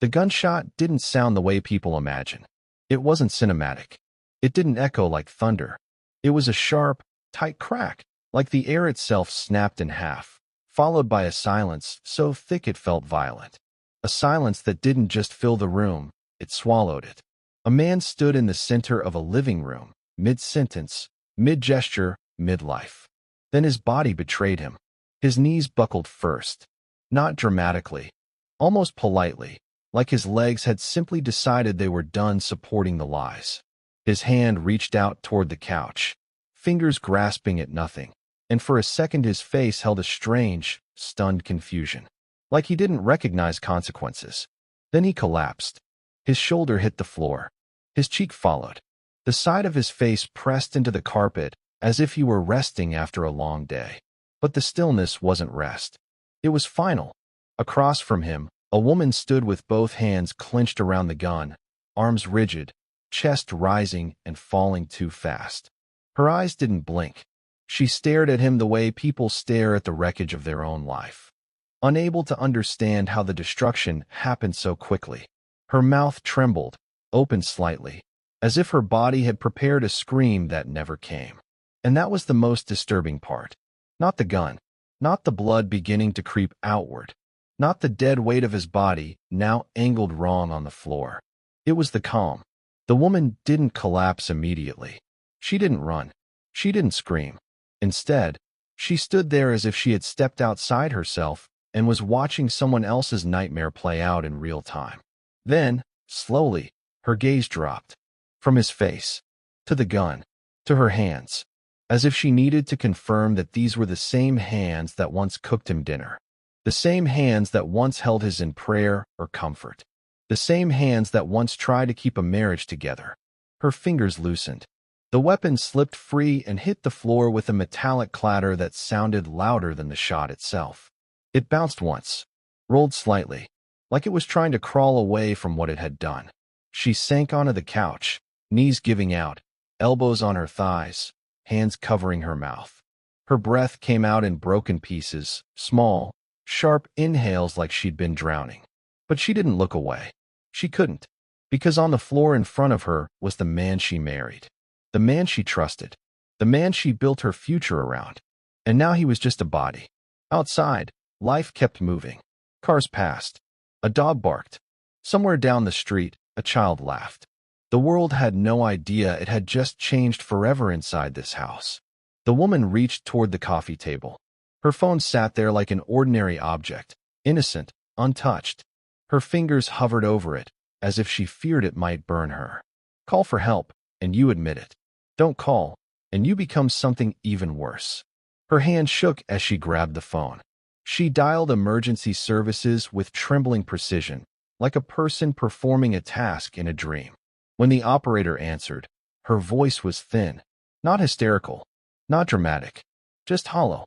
The gunshot didn't sound the way people imagine. It wasn't cinematic. It didn't echo like thunder. It was a sharp, tight crack, like the air itself snapped in half, followed by a silence so thick it felt violent. A silence that didn't just fill the room, it swallowed it. A man stood in the center of a living room, mid-sentence, mid-gesture, mid-life. Then his body betrayed him. His knees buckled first, not dramatically, almost politely, like his legs had simply decided they were done supporting the lies. His hand reached out toward the couch, fingers grasping at nothing, and for a second his face held a strange, stunned confusion, like he didn't recognize consequences. Then he collapsed. His shoulder hit the floor. His cheek followed. The side of his face pressed into the carpet as if he were resting after a long day. But the stillness wasn't rest. It was final. Across from him, a woman stood with both hands clenched around the gun, arms rigid, chest rising and falling too fast. Her eyes didn't blink. She stared at him the way people stare at the wreckage of their own life, unable to understand how the destruction happened so quickly. Her mouth trembled, opened slightly, as if her body had prepared a scream that never came. And that was the most disturbing part. Not the gun, not the blood beginning to creep outward, not the dead weight of his body now angled wrong on the floor. It was the calm. The woman didn't collapse immediately. She didn't run. She didn't scream. Instead, she stood there as if she had stepped outside herself and was watching someone else's nightmare play out in real time. Then, slowly, her gaze dropped. From his face, to the gun, to her hands, as if she needed to confirm that these were the same hands that once cooked him dinner. The same hands that once held his in prayer or comfort. The same hands that once tried to keep a marriage together. Her fingers loosened. The weapon slipped free and hit the floor with a metallic clatter that sounded louder than the shot itself. It bounced once, rolled slightly, like it was trying to crawl away from what it had done. She sank onto the couch, knees giving out, elbows on her thighs, hands covering her mouth. Her breath came out in broken pieces, small, sharp inhales like she'd been drowning. But she didn't look away. She couldn't, because on the floor in front of her was the man she married. The man she trusted. The man she built her future around. And now he was just a body. Outside, life kept moving. Cars passed. A dog barked. Somewhere down the street, a child laughed. The world had no idea it had just changed forever inside this house. The woman reached toward the coffee table. Her phone sat there like an ordinary object, innocent, untouched. Her fingers hovered over it, as if she feared it might burn her. Call for help, and you admit it. Don't call, and you become something even worse. Her hand shook as she grabbed the phone. She dialed emergency services with trembling precision, like a person performing a task in a dream. When the operator answered, her voice was thin, not hysterical, not dramatic, just hollow.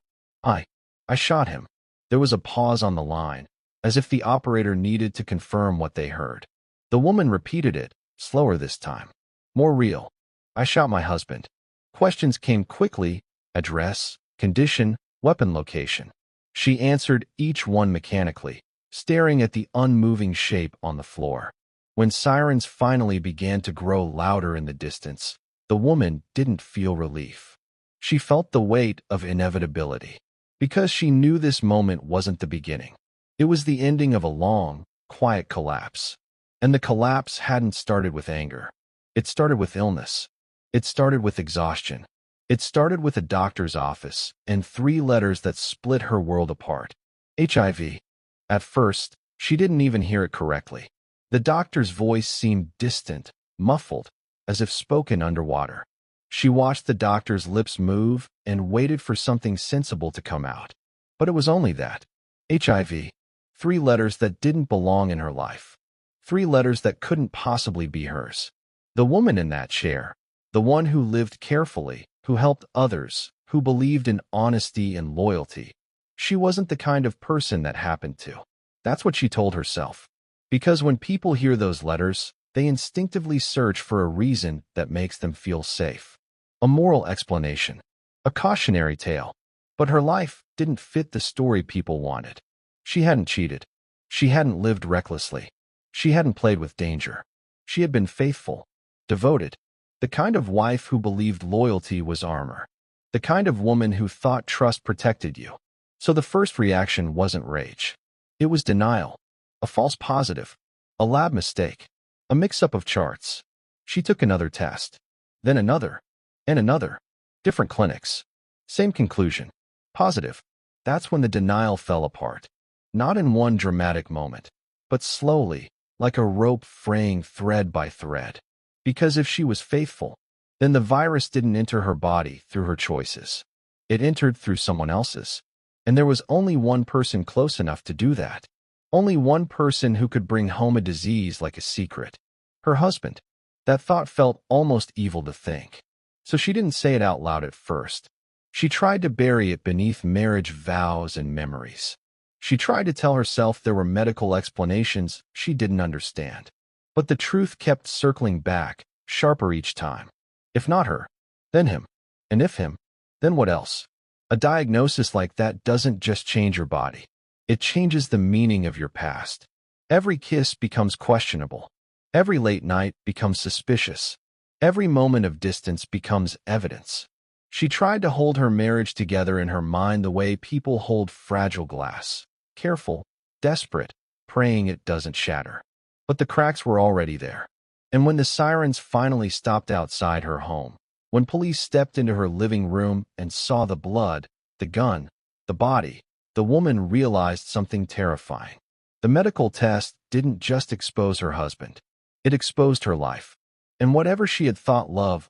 I shot him. There was a pause on the line, as if the operator needed to confirm what they heard. The woman repeated it, slower this time, more real. I shot my husband. Questions came quickly: address, condition, weapon location. She answered each one mechanically, staring at the unmoving shape on the floor. When sirens finally began to grow louder in the distance, the woman didn't feel relief. She felt the weight of inevitability, because she knew this moment wasn't the beginning. It was the ending of a long, quiet collapse. And the collapse hadn't started with anger. It started with illness. It started with exhaustion. It started with a doctor's office and 3 letters that split her world apart. HIV. At first, she didn't even hear it correctly. The doctor's voice seemed distant, muffled, as if spoken underwater. She watched the doctor's lips move and waited for something sensible to come out. But it was only that. HIV. 3 letters that didn't belong in her life. 3 letters that couldn't possibly be hers. The woman in that chair, the one who lived carefully, who helped others, who believed in honesty and loyalty. She wasn't the kind of person that happened to. That's what she told herself. Because when people hear those letters, they instinctively search for a reason that makes them feel safe. A moral explanation. A cautionary tale. But her life didn't fit the story people wanted. She hadn't cheated. She hadn't lived recklessly. She hadn't played with danger. She had been faithful, devoted, the kind of wife who believed loyalty was armor, the kind of woman who thought trust protected you. So the first reaction wasn't rage. It was denial, a false positive, a lab mistake, a mix-up of charts. She took another test, then another, and another. Different clinics. Same conclusion. Positive. That's when the denial fell apart. Not in one dramatic moment, but slowly, like a rope fraying thread by thread. Because if she was faithful, then the virus didn't enter her body through her choices. It entered through someone else's. And there was only one person close enough to do that. Only one person who could bring home a disease like a secret. Her husband. That thought felt almost evil to think. So she didn't say it out loud at first. She tried to bury it beneath marriage vows and memories. She tried to tell herself there were medical explanations she didn't understand. But the truth kept circling back, sharper each time. If not her, then him. And if him, then what else? A diagnosis like that doesn't just change your body. It changes the meaning of your past. Every kiss becomes questionable. Every late night becomes suspicious. Every moment of distance becomes evidence. She tried to hold her marriage together in her mind the way people hold fragile glass. Careful, desperate, praying it doesn't shatter. But the cracks were already there. And when the sirens finally stopped outside her home, when police stepped into her living room and saw the blood, the gun, the body, the woman realized something terrifying. The medical test didn't just expose her husband. It exposed her life. And whatever she had thought love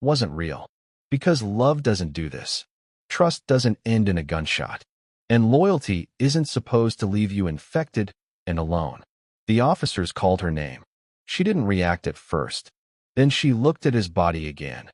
wasn't real. Because love doesn't do this. Trust doesn't end in a gunshot. And loyalty isn't supposed to leave you infected and alone. The officers called her name. She didn't react at first. Then she looked at his body again,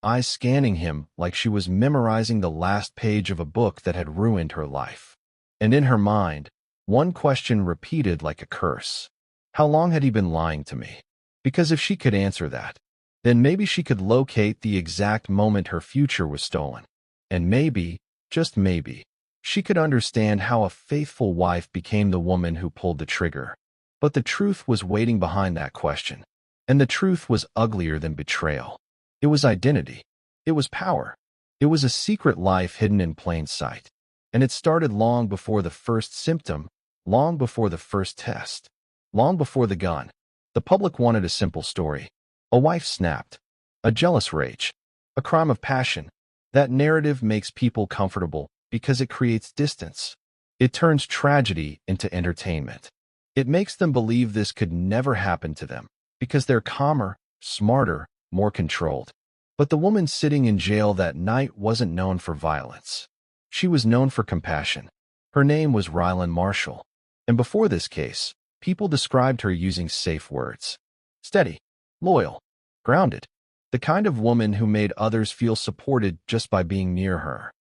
eyes scanning him like she was memorizing the last page of a book that had ruined her life. And in her mind, one question repeated like a curse. How long had he been lying to me? Because if she could answer that, then maybe she could locate the exact moment her future was stolen. And maybe, just maybe, she could understand how a faithful wife became the woman who pulled the trigger. But the truth was waiting behind that question. And the truth was uglier than betrayal. It was identity. It was power. It was a secret life hidden in plain sight. And it started long before the first symptom, long before the first test, long before the gun. The public wanted a simple story. A wife snapped. A jealous rage. A crime of passion. That narrative makes people comfortable because it creates distance. It turns tragedy into entertainment. It makes them believe this could never happen to them because they're calmer, smarter, more controlled. But the woman sitting in jail that night wasn't known for violence. She was known for compassion. Her name was Railen Marshall. And before this case, people described her using safe words. Steady, loyal, grounded. The kind of woman who made others feel supported just by being near her.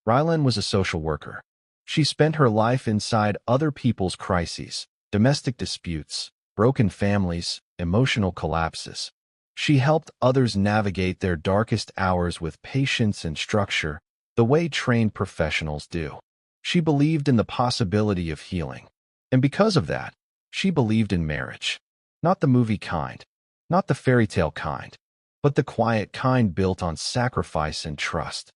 Railen was a social worker. She spent her life inside other people's crises, domestic disputes, broken families, emotional collapses. She helped others navigate their darkest hours with patience and structure, the way trained professionals do. She believed in the possibility of healing. And because of that, she believed in marriage. Not the movie kind, not the fairy tale kind, but the quiet kind built on sacrifice and trust.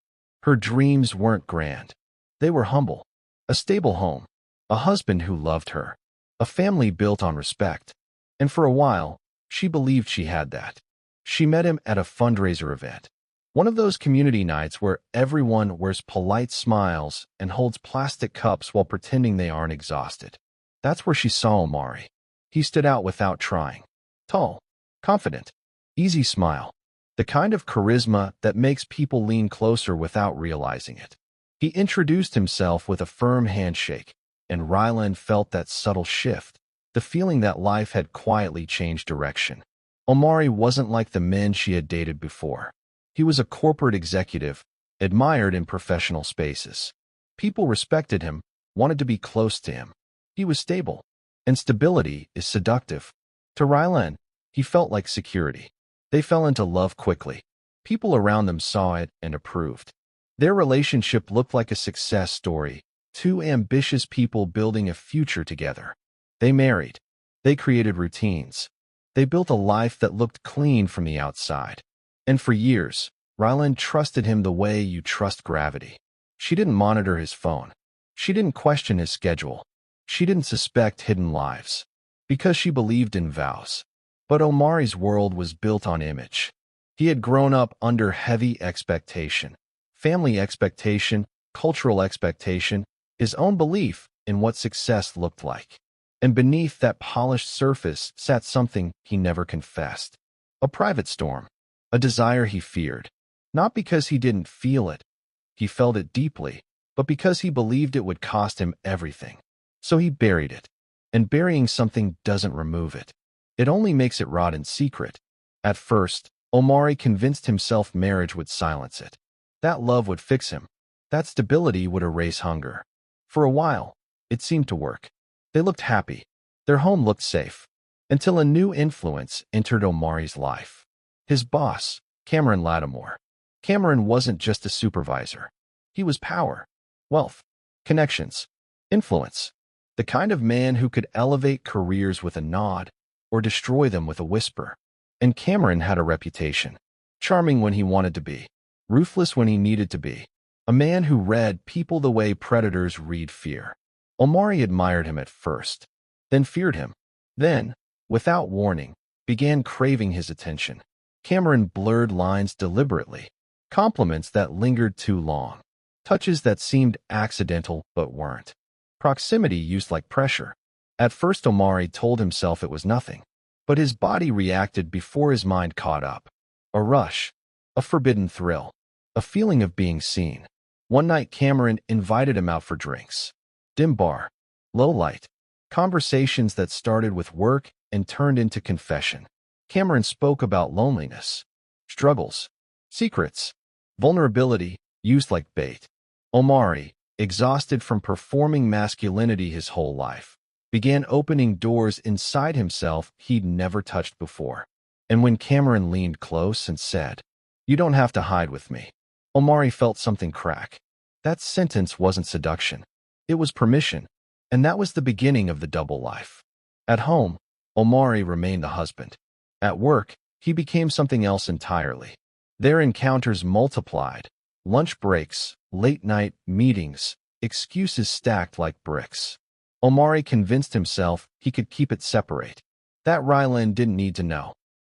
Her dreams weren't grand. They were humble. A stable home, a husband who loved her, a family built on respect. And for a while, she believed she had that. She met him at a fundraiser event. One of those community nights where everyone wears polite smiles and holds plastic cups while pretending they aren't exhausted. That's where she saw Omari. He stood out without trying. Tall, confident, easy smile. The kind of charisma that makes people lean closer without realizing it. He introduced himself with a firm handshake, and Railen felt that subtle shift, the feeling that life had quietly changed direction. Omari wasn't like the men she had dated before. He was a corporate executive, admired in professional spaces. People respected him, wanted to be close to him. He was stable, and stability is seductive. To Railen, he felt like security. They fell into love quickly. People around them saw it and approved. Their relationship looked like a success story, two ambitious people building a future together. They married. They created routines. They built a life that looked clean from the outside. And for years, Railen trusted him the way you trust gravity. She didn't monitor his phone. She didn't question his schedule. She didn't suspect hidden lives. Because she believed in vows. But Omari's world was built on image. He had grown up under heavy expectation. Family expectation, cultural expectation, his own belief in what success looked like. And beneath that polished surface sat something he never confessed. A private storm. A desire he feared. Not because he didn't feel it. He felt it deeply, but because he believed it would cost him everything. So he buried it. And burying something doesn't remove it. It only makes it rot in secret. At first, Omari convinced himself marriage would silence it. That love would fix him. That stability would erase hunger. For a while, it seemed to work. They looked happy. Their home looked safe. Until a new influence entered Omari's life. His boss, Cameron Lattimore. Cameron wasn't just a supervisor. He was power, wealth, connections, influence. The kind of man who could elevate careers with a nod or destroy them with a whisper. And Cameron had a reputation. Charming when he wanted to be. Ruthless when he needed to be. A man who read people the way predators read fear. Omari admired him at first, then feared him. Then, without warning, began craving his attention. Cameron blurred lines deliberately. Compliments that lingered too long. Touches that seemed accidental but weren't. Proximity used like pressure. At first Omari told himself it was nothing. But his body reacted before his mind caught up. A rush. A forbidden thrill. A feeling of being seen. One night Cameron invited him out for drinks. Dim bar. Low light. Conversations that started with work and turned into confession. Cameron spoke about loneliness. Struggles. Secrets. Vulnerability, used like bait. Omari, exhausted from performing masculinity his whole life, began opening doors inside himself he'd never touched before. And when Cameron leaned close and said, "You don't have to hide with me," Omari felt something crack. That sentence wasn't seduction. It was permission. And that was the beginning of the double life. At home, Omari remained the husband. At work, he became something else entirely. Their encounters multiplied. Lunch breaks, late-night meetings, excuses stacked like bricks. Omari convinced himself he could keep it separate. That Railen didn't need to know.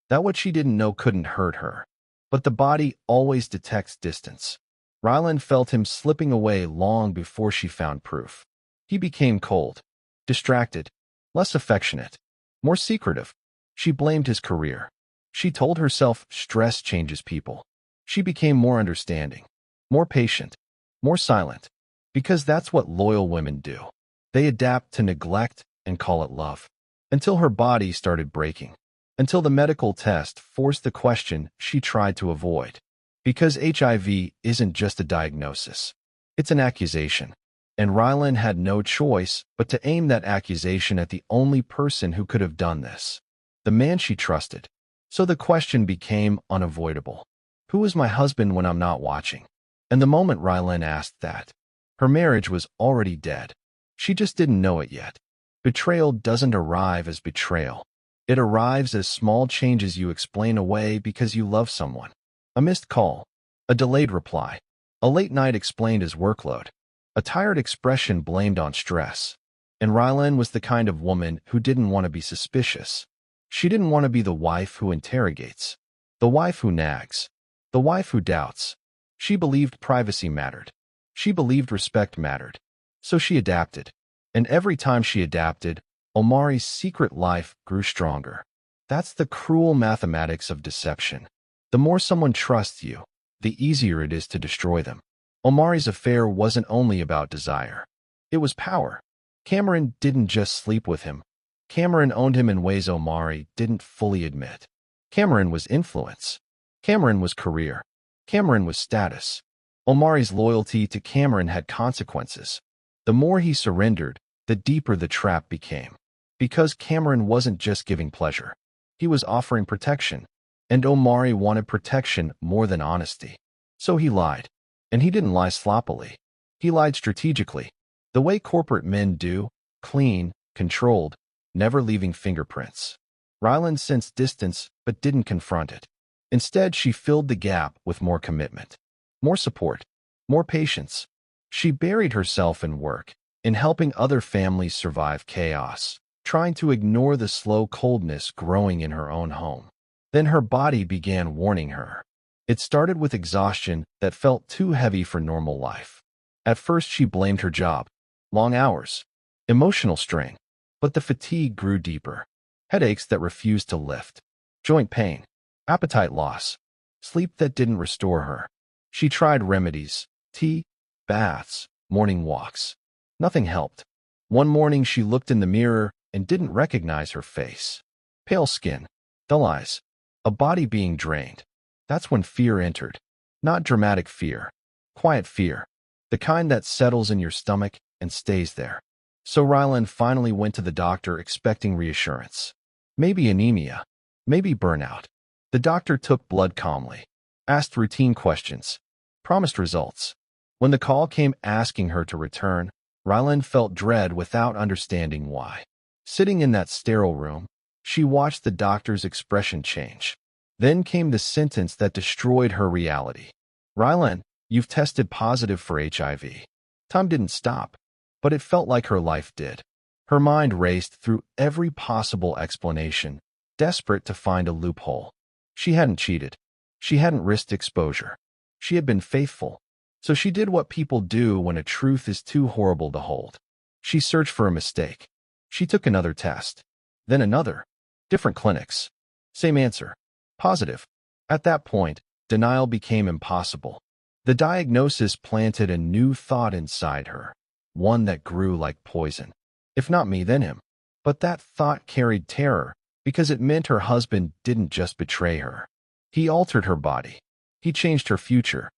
That what she didn't know couldn't hurt her. But the body always detects distance. Railen felt him slipping away long before she found proof. He became cold, distracted, less affectionate, more secretive. She blamed his career. She told herself stress changes people. She became more understanding, more patient, more silent, because that's what loyal women do. They adapt to neglect and call it love. Until her body started breaking. Until the medical test forced the question she tried to avoid. Because HIV isn't just a diagnosis. It's an accusation. And Railen had no choice but to aim that accusation at the only person who could have done this. The man she trusted. So the question became unavoidable. Who is my husband when I'm not watching? And the moment Railen asked that, her marriage was already dead. She just didn't know it yet. Betrayal doesn't arrive as betrayal. It arrives as small changes you explain away because you love someone. A missed call. A delayed reply. A late night explained as workload. A tired expression blamed on stress. And Railen was the kind of woman who didn't want to be suspicious. She didn't want to be the wife who interrogates. The wife who nags. The wife who doubts. She believed privacy mattered. She believed respect mattered. So she adapted. And every time she adapted, Omari's secret life grew stronger. That's the cruel mathematics of deception. The more someone trusts you, the easier it is to destroy them. Omari's affair wasn't only about desire. It was power. Cameron didn't just sleep with him. Cameron owned him in ways Omari didn't fully admit. Cameron was influence. Cameron was career. Cameron was status. Omari's loyalty to Cameron had consequences. The more he surrendered, the deeper the trap became. Because Cameron wasn't just giving pleasure. He was offering protection. And Omari wanted protection more than honesty. So he lied. And he didn't lie sloppily. He lied strategically. The way corporate men do, clean, controlled, never leaving fingerprints. Railen sensed distance but didn't confront it. Instead, she filled the gap with more commitment, more support, more patience. She buried herself in work, in helping other families survive chaos, trying to ignore the slow coldness growing in her own home. Then her body began warning her. It started with exhaustion that felt too heavy for normal life. At first, she blamed her job, long hours, emotional strain, but the fatigue grew deeper. Headaches that refused to lift, joint pain, appetite loss, sleep that didn't restore her. She tried remedies, tea, baths, morning walks. Nothing helped. One morning she looked in the mirror and didn't recognize her face. Pale skin, dull eyes, a body being drained. That's when fear entered. Not dramatic fear, quiet fear, the kind that settles in your stomach and stays there. So Railen finally went to the doctor expecting reassurance. Maybe anemia, maybe burnout. The doctor took blood calmly, asked routine questions, promised results. When the call came asking her to return, Railen felt dread without understanding why. Sitting in that sterile room, she watched the doctor's expression change. Then came the sentence that destroyed her reality. Railen, you've tested positive for HIV. Time didn't stop, but it felt like her life did. Her mind raced through every possible explanation, desperate to find a loophole. She hadn't cheated. She hadn't risked exposure. She had been faithful. So she did what people do when a truth is too horrible to hold. She searched for a mistake. She took another test. Then another. Different clinics. Same answer. Positive. At that point, denial became impossible. The diagnosis planted a new thought inside her, one that grew like poison. If not me, then him. But that thought carried terror, because it meant her husband didn't just betray her. He altered her body. He changed her future.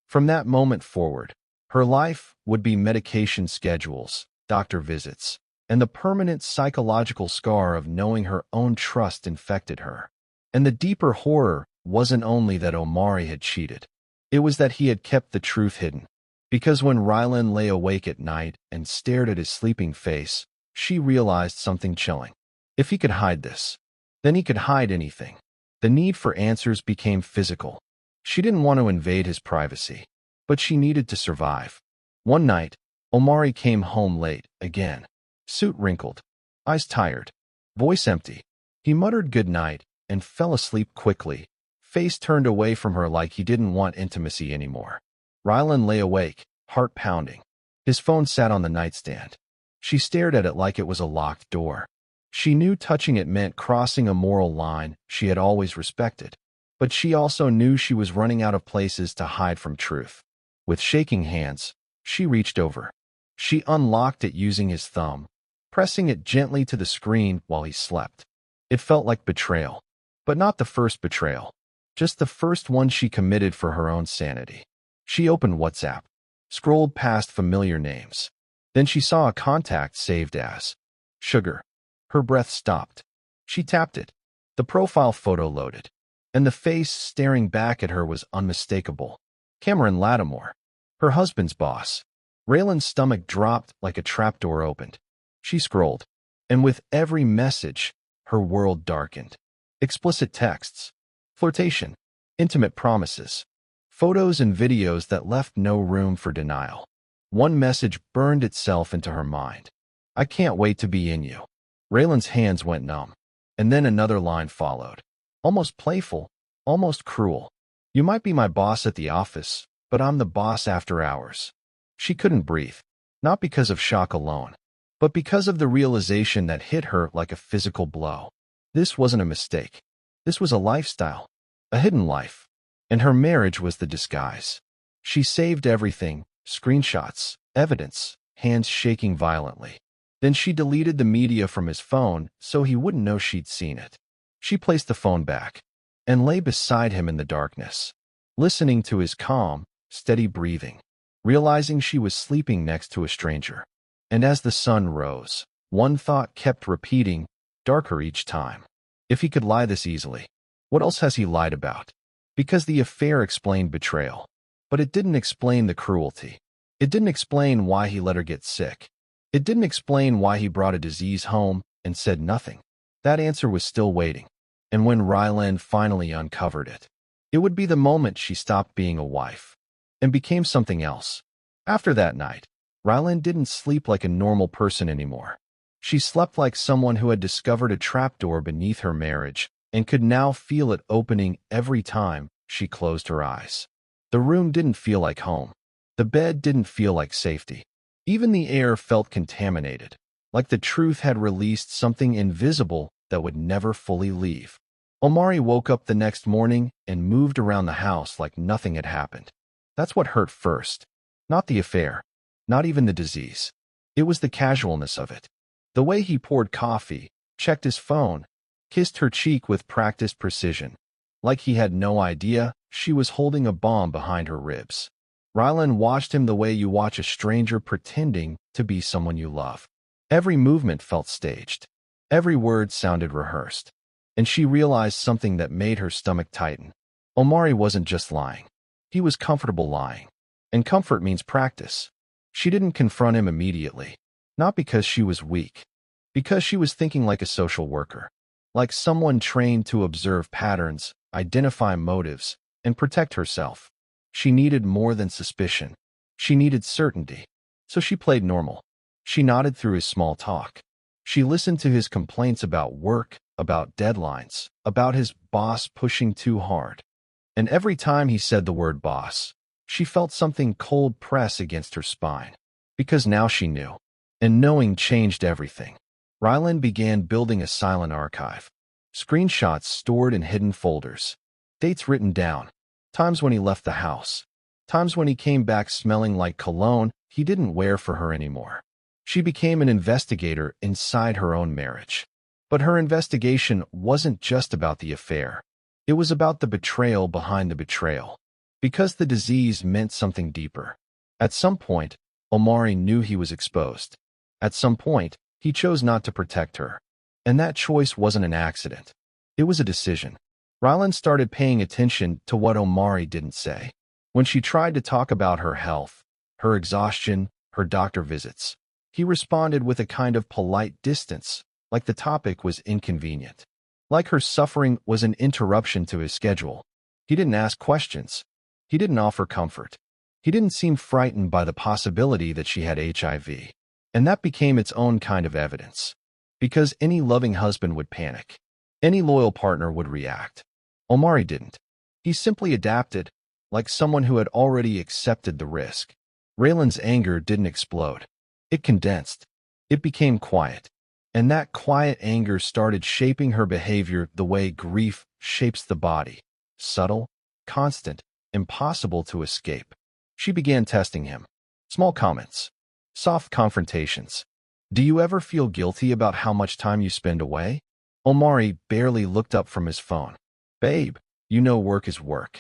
From that moment forward, her life would be medication schedules, doctor visits, and the permanent psychological scar of knowing her own trust infected her. And the deeper horror wasn't only that Omari had cheated. It was that he had kept the truth hidden. Because when Railen lay awake at night and stared at his sleeping face, she realized something chilling. If he could hide this, then he could hide anything. The need for answers became physical. She didn't want to invade his privacy, but she needed to survive. One night, Omari came home late, again. Suit wrinkled, eyes tired, voice empty. He muttered good night and fell asleep quickly, face turned away from her like he didn't want intimacy anymore. Railen lay awake, heart pounding. His phone sat on the nightstand. She stared at it like it was a locked door. She knew touching it meant crossing a moral line she had always respected, but she also knew she was running out of places to hide from truth. With shaking hands, she reached over. She unlocked it using his thumb, pressing it gently to the screen while he slept. It felt like betrayal, but not the first betrayal, just the first one she committed for her own sanity. She opened WhatsApp, scrolled past familiar names. Then she saw a contact saved as Sugar. Her breath stopped. She tapped it. The profile photo loaded, and the face staring back at her was unmistakable. Cameron Lattimore, her husband's boss. Raylan's stomach dropped like a trapdoor opened. She scrolled, and with every message, her world darkened. Explicit texts, flirtation, intimate promises, photos and videos that left no room for denial. One message burned itself into her mind. I can't wait to be in you. Raylan's hands went numb, and then another line followed. Almost playful, almost cruel. You might be my boss at the office, but I'm the boss after hours. She couldn't breathe, not because of shock alone, but because of the realization that hit her like a physical blow. This wasn't a mistake. This was a lifestyle, a hidden life, and her marriage was the disguise. She saved everything, screenshots, evidence, hands shaking violently. Then she deleted the media from his phone so he wouldn't know she'd seen it. She placed the phone back and lay beside him in the darkness, listening to his calm, steady breathing, realizing she was sleeping next to a stranger. And as the sun rose, one thought kept repeating, darker each time. If he could lie this easily, what else has he lied about? Because the affair explained betrayal, but it didn't explain the cruelty. It didn't explain why he let her get sick. It didn't explain why he brought a disease home and said nothing. That answer was still waiting. And when Railen finally uncovered it, it would be the moment she stopped being a wife and became something else. After that night, Railen didn't sleep like a normal person anymore. She slept like someone who had discovered a trapdoor beneath her marriage and could now feel it opening every time she closed her eyes. The room didn't feel like home. The bed didn't feel like safety. Even the air felt contaminated, like the truth had released something invisible that would never fully leave. Omari woke up the next morning and moved around the house like nothing had happened. That's what hurt first. Not the affair. Not even the disease. It was the casualness of it. The way he poured coffee, checked his phone, kissed her cheek with practiced precision, like he had no idea she was holding a bomb behind her ribs. Railen watched him the way you watch a stranger pretending to be someone you love. Every movement felt staged. Every word sounded rehearsed. And she realized something that made her stomach tighten. Omari wasn't just lying. He was comfortable lying. And comfort means practice. She didn't confront him immediately. Not because she was weak. Because she was thinking like a social worker. Like someone trained to observe patterns, identify motives, and protect herself. She needed more than suspicion. She needed certainty. So she played normal. She nodded through his small talk. She listened to his complaints about work, about deadlines, about his boss pushing too hard. And every time he said the word boss, she felt something cold press against her spine. Because now she knew. And knowing changed everything. Railen began building a silent archive. Screenshots stored in hidden folders. Dates written down. Times when he left the house. Times when he came back smelling like cologne he didn't wear for her anymore. She became an investigator inside her own marriage. But her investigation wasn't just about the affair. It was about the betrayal behind the betrayal. Because the disease meant something deeper. At some point, Omari knew he was exposed. At some point, he chose not to protect her. And that choice wasn't an accident. It was a decision. Railen started paying attention to what Omari didn't say. When she tried to talk about her health, her exhaustion, her doctor visits, he responded with a kind of polite distance, like the topic was inconvenient. Like her suffering was an interruption to his schedule. He didn't ask questions. He didn't offer comfort. He didn't seem frightened by the possibility that she had HIV. And that became its own kind of evidence. Because any loving husband would panic. Any loyal partner would react. Omari didn't. He simply adapted, like someone who had already accepted the risk. Raylan's anger didn't explode. It condensed. It became quiet. And that quiet anger started shaping her behavior the way grief shapes the body. Subtle, constant, impossible to escape. She began testing him. Small comments. Soft confrontations. Do you ever feel guilty about how much time you spend away? Omari barely looked up from his phone. Babe, you know work is work.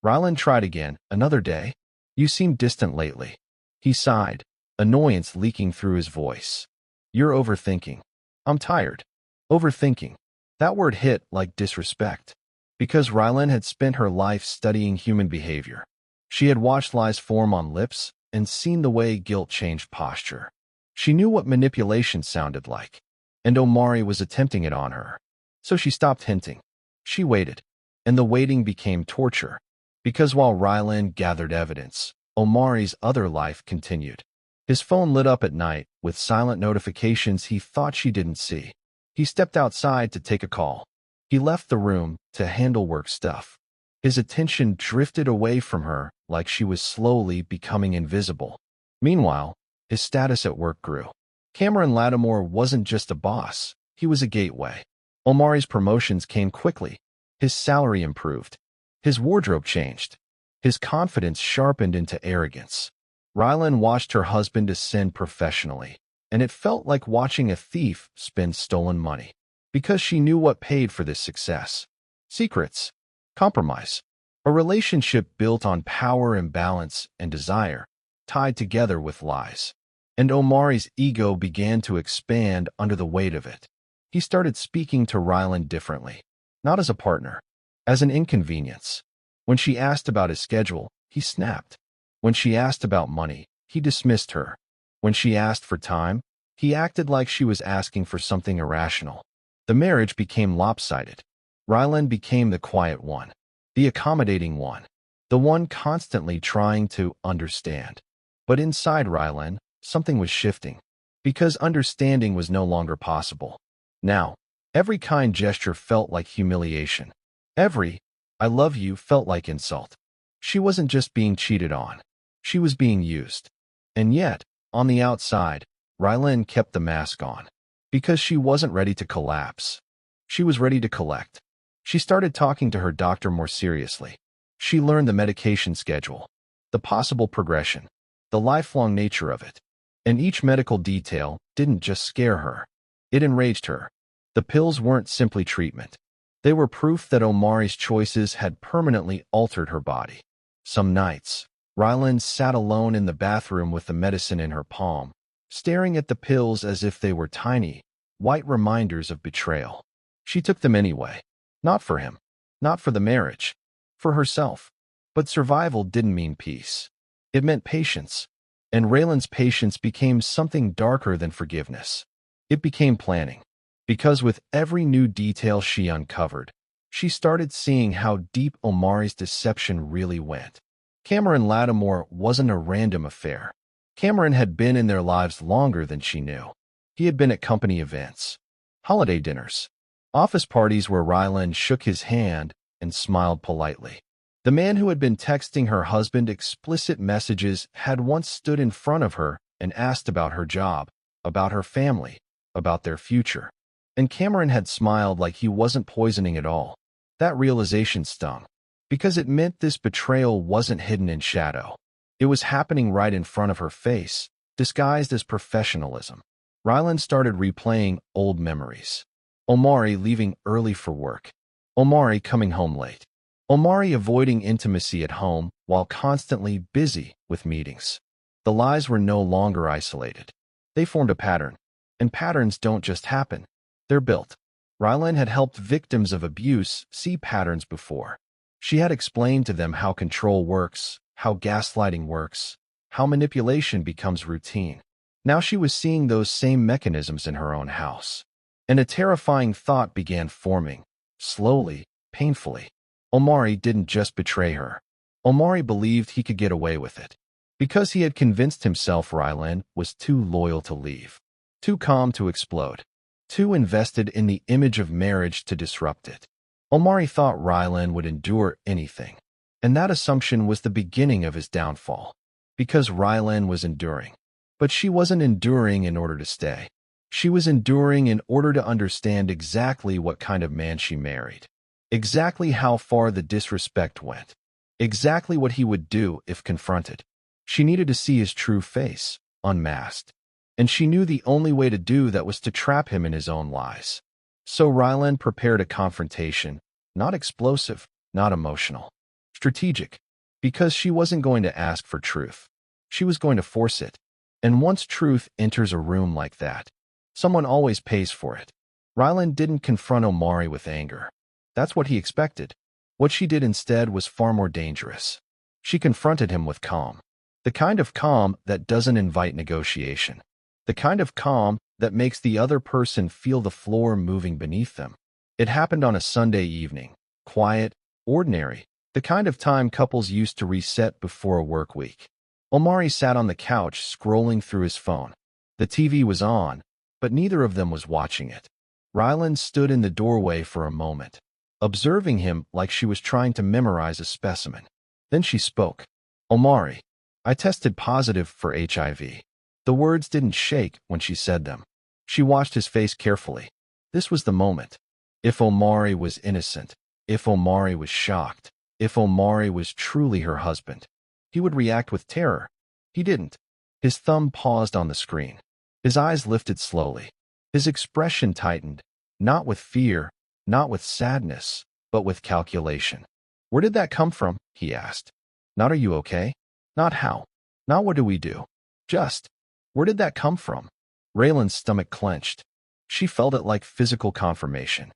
Railen tried again, another day. You seem distant lately. He sighed, annoyance leaking through his voice. You're overthinking. I'm tired. Overthinking. That word hit like disrespect. Because Railen had spent her life studying human behavior. She had watched lies form on lips and seen the way guilt changed posture. She knew what manipulation sounded like. And Omari was attempting it on her. So she stopped hinting. She waited. And the waiting became torture. Because while Railen gathered evidence, Omari's other life continued. His phone lit up at night with silent notifications he thought she didn't see. He stepped outside to take a call. He left the room to handle work stuff. His attention drifted away from her like she was slowly becoming invisible. Meanwhile, his status at work grew. Cameron Lattimore wasn't just a boss, he was a gateway. Omari's promotions came quickly. His salary improved. His wardrobe changed. His confidence sharpened into arrogance. Railen watched her husband ascend professionally, and it felt like watching a thief spend stolen money. Because she knew what paid for this success. Secrets. Compromise. A relationship built on power imbalance and desire, tied together with lies. And Omari's ego began to expand under the weight of it. He started speaking to Railen differently. Not as a partner. As an inconvenience. When she asked about his schedule, he snapped. When she asked about money, he dismissed her. When she asked for time, He acted like she was asking for something irrational. The marriage became lopsided. Railen became the quiet one, the accommodating one, the one constantly trying to understand. But inside Railen, something was shifting, because understanding was no longer possible. Now, every kind gesture felt like humiliation. Every "I love you" felt like insult. She wasn't just being cheated on. She was being used. And yet, on the outside, Railen kept the mask on. Because she wasn't ready to collapse. She was ready to collect. She started talking to her doctor more seriously. She learned the medication schedule, the possible progression, the lifelong nature of it. And each medical detail didn't just scare her. It enraged her. The pills weren't simply treatment. They were proof that Omari's choices had permanently altered her body. Some nights, Railen sat alone in the bathroom with the medicine in her palm, staring at the pills as if they were tiny, white reminders of betrayal. She took them anyway. Not for him. Not for the marriage. For herself. But survival didn't mean peace. It meant patience. And Raylan's patience became something darker than forgiveness. It became planning. Because with every new detail she uncovered, she started seeing how deep Omari's deception really went. Cameron Lattimore wasn't a random affair. Cameron had been in their lives longer than she knew. He had been at company events, holiday dinners, office parties where Railen shook his hand and smiled politely. The man who had been texting her husband explicit messages had once stood in front of her and asked about her job, about her family, about their future. And Cameron had smiled like he wasn't poisoning at all. That realization stung, because it meant this betrayal wasn't hidden in shadow. It was happening right in front of her face, disguised as professionalism. Railen started replaying old memories. Omari leaving early for work. Omari coming home late. Omari avoiding intimacy at home while constantly busy with meetings. The lies were no longer isolated. They formed a pattern. And patterns don't just happen. They're built. Railen had helped victims of abuse see patterns before. She had explained to them how control works, how gaslighting works, how manipulation becomes routine. Now she was seeing those same mechanisms in her own house. And a terrifying thought began forming, slowly, painfully. Omari didn't just betray her. Omari believed he could get away with it. Because he had convinced himself Railen was too loyal to leave, too calm to explode, too invested in the image of marriage to disrupt it. Omari thought Railen would endure anything. And that assumption was the beginning of his downfall. Because Railen was enduring. But she wasn't enduring in order to stay. She was enduring in order to understand exactly what kind of man she married. Exactly how far the disrespect went. Exactly what he would do if confronted. She needed to see his true face, unmasked. And she knew the only way to do that was to trap him in his own lies. So Railen prepared a confrontation, not explosive, not emotional. Strategic. Because she wasn't going to ask for truth. She was going to force it. And once truth enters a room like that, someone always pays for it. Railen didn't confront Omari with anger. That's what he expected. What she did instead was far more dangerous. She confronted him with calm. The kind of calm that doesn't invite negotiation. The kind of calm that makes the other person feel the floor moving beneath them. It happened on a Sunday evening. Quiet, ordinary. The kind of time couples used to reset before a work week. Omari sat on the couch scrolling through his phone. The TV was on, but neither of them was watching it. Railen stood in the doorway for a moment, observing him like she was trying to memorize a specimen. Then she spoke. Omari, I tested positive for HIV. The words didn't shake when she said them. She watched his face carefully. This was the moment. If Omari was innocent, if Omari was shocked, if Omari was truly her husband, he would react with terror. He didn't. His thumb paused on the screen. His eyes lifted slowly. His expression tightened, not with fear, not with sadness, but with calculation. Where did that come from? He asked. Not are you okay? Not how. Not what do we do. Just, where did that come from? Raylan's stomach clenched. She felt it like physical confirmation.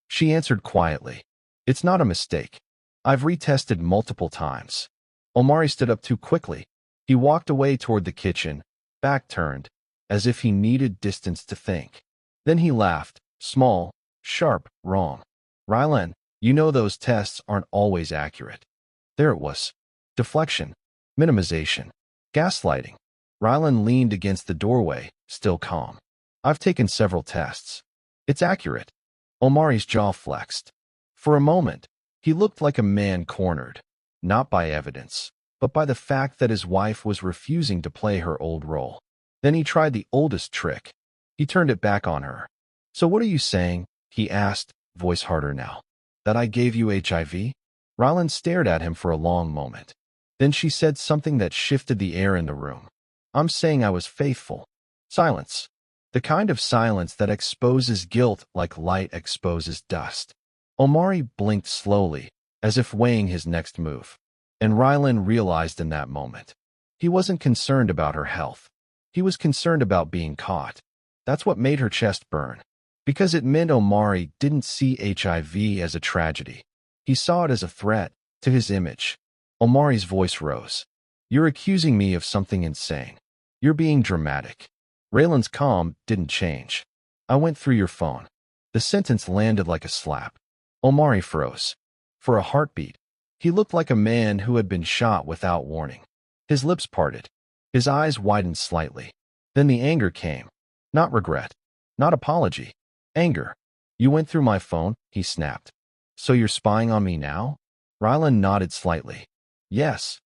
She answered quietly. It's not a mistake. I've retested multiple times. Omari stood up too quickly. He walked away toward the kitchen, back turned, as if he needed distance to think. Then he laughed, small, sharp, wrong. Railen, you know those tests aren't always accurate. There it was. Deflection. Minimization. Gaslighting. Railen leaned against the doorway, still calm. I've taken several tests. It's accurate. Omari's jaw flexed. For a moment, he looked like a man cornered, not by evidence, but by the fact that his wife was refusing to play her old role. Then he tried the oldest trick. He turned it back on her. So what are you saying? He asked, voice harder now. That I gave you HIV? Railen stared at him for a long moment. Then she said something that shifted the air in the room. I'm saying I was faithful. Silence. The kind of silence that exposes guilt like light exposes dust. Omari blinked slowly, as if weighing his next move. And Railen realized in that moment. He wasn't concerned about her health. He was concerned about being caught. That's what made her chest burn. Because it meant Omari didn't see HIV as a tragedy. He saw it as a threat to his image. Omari's voice rose. You're accusing me of something insane. You're being dramatic. Raylan's calm didn't change. I went through your phone. The sentence landed like a slap. Omari froze. For a heartbeat, he looked like a man who had been shot without warning. His lips parted. His eyes widened slightly. Then the anger came. Not regret. Not apology. Anger. You went through my phone, he snapped. So you're spying on me now? Railen nodded slightly. Yes.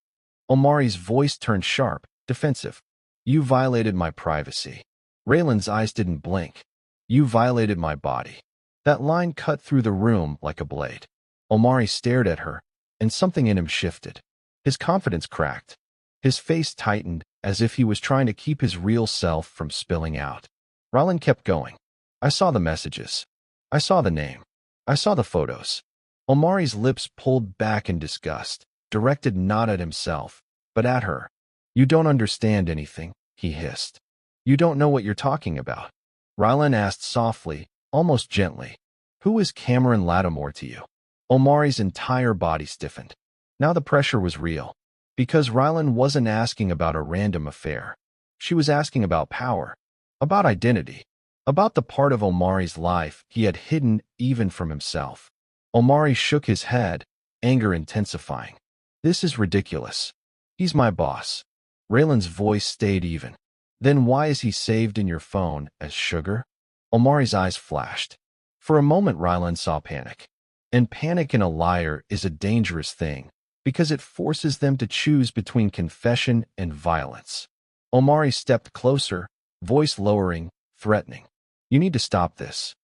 Omari's voice turned sharp, defensive. You violated my privacy. Raylan's eyes didn't blink. You violated my body. That line cut through the room like a blade. Omari stared at her, and something in him shifted. His confidence cracked. His face tightened as if he was trying to keep his real self from spilling out. Railen kept going. I saw the messages. I saw the name. I saw the photos. Omari's lips pulled back in disgust, directed not at himself, but at her. You don't understand anything, he hissed. You don't know what you're talking about. Railen asked softly, almost gently. Who is Cameron Lattimore to you? Omari's entire body stiffened. Now the pressure was real. Because Railen wasn't asking about a random affair. She was asking about power, about identity, about the part of Omari's life he had hidden even from himself. Omari shook his head, anger intensifying. This is ridiculous. He's my boss. Raylan's voice stayed even. Then why is he saved in your phone as sugar? Omari's eyes flashed. For a moment Railen saw panic. And panic in a liar is a dangerous thing, because it forces them to choose between confession and violence. Omari stepped closer, voice lowering, threatening. You need to stop this.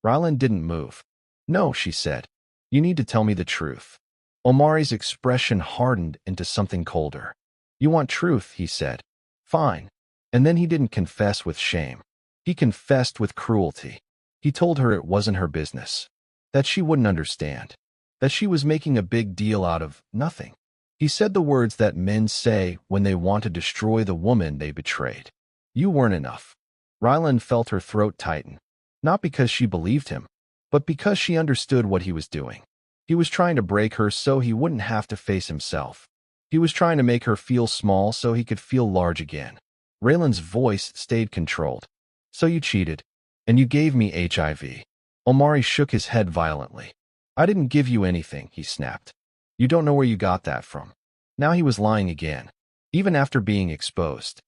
Railen didn't move. No, she said. You need to tell me the truth. Omari's expression hardened into something colder. You want truth, he said. Fine. And then he didn't confess with shame. He confessed with cruelty. He told her it wasn't her business. That she wouldn't understand. That she was making a big deal out of nothing. He said the words that men say when they want to destroy the woman they betrayed. You weren't enough. Railen felt her throat tighten. Not because she believed him, but because she understood what he was doing. He was trying to break her so he wouldn't have to face himself. He was trying to make her feel small so he could feel large again. Raylan's voice stayed controlled. So you cheated, and you gave me HIV. Omari shook his head violently. I didn't give you anything, he snapped. You don't know where you got that from. Now he was lying again, even after being exposed,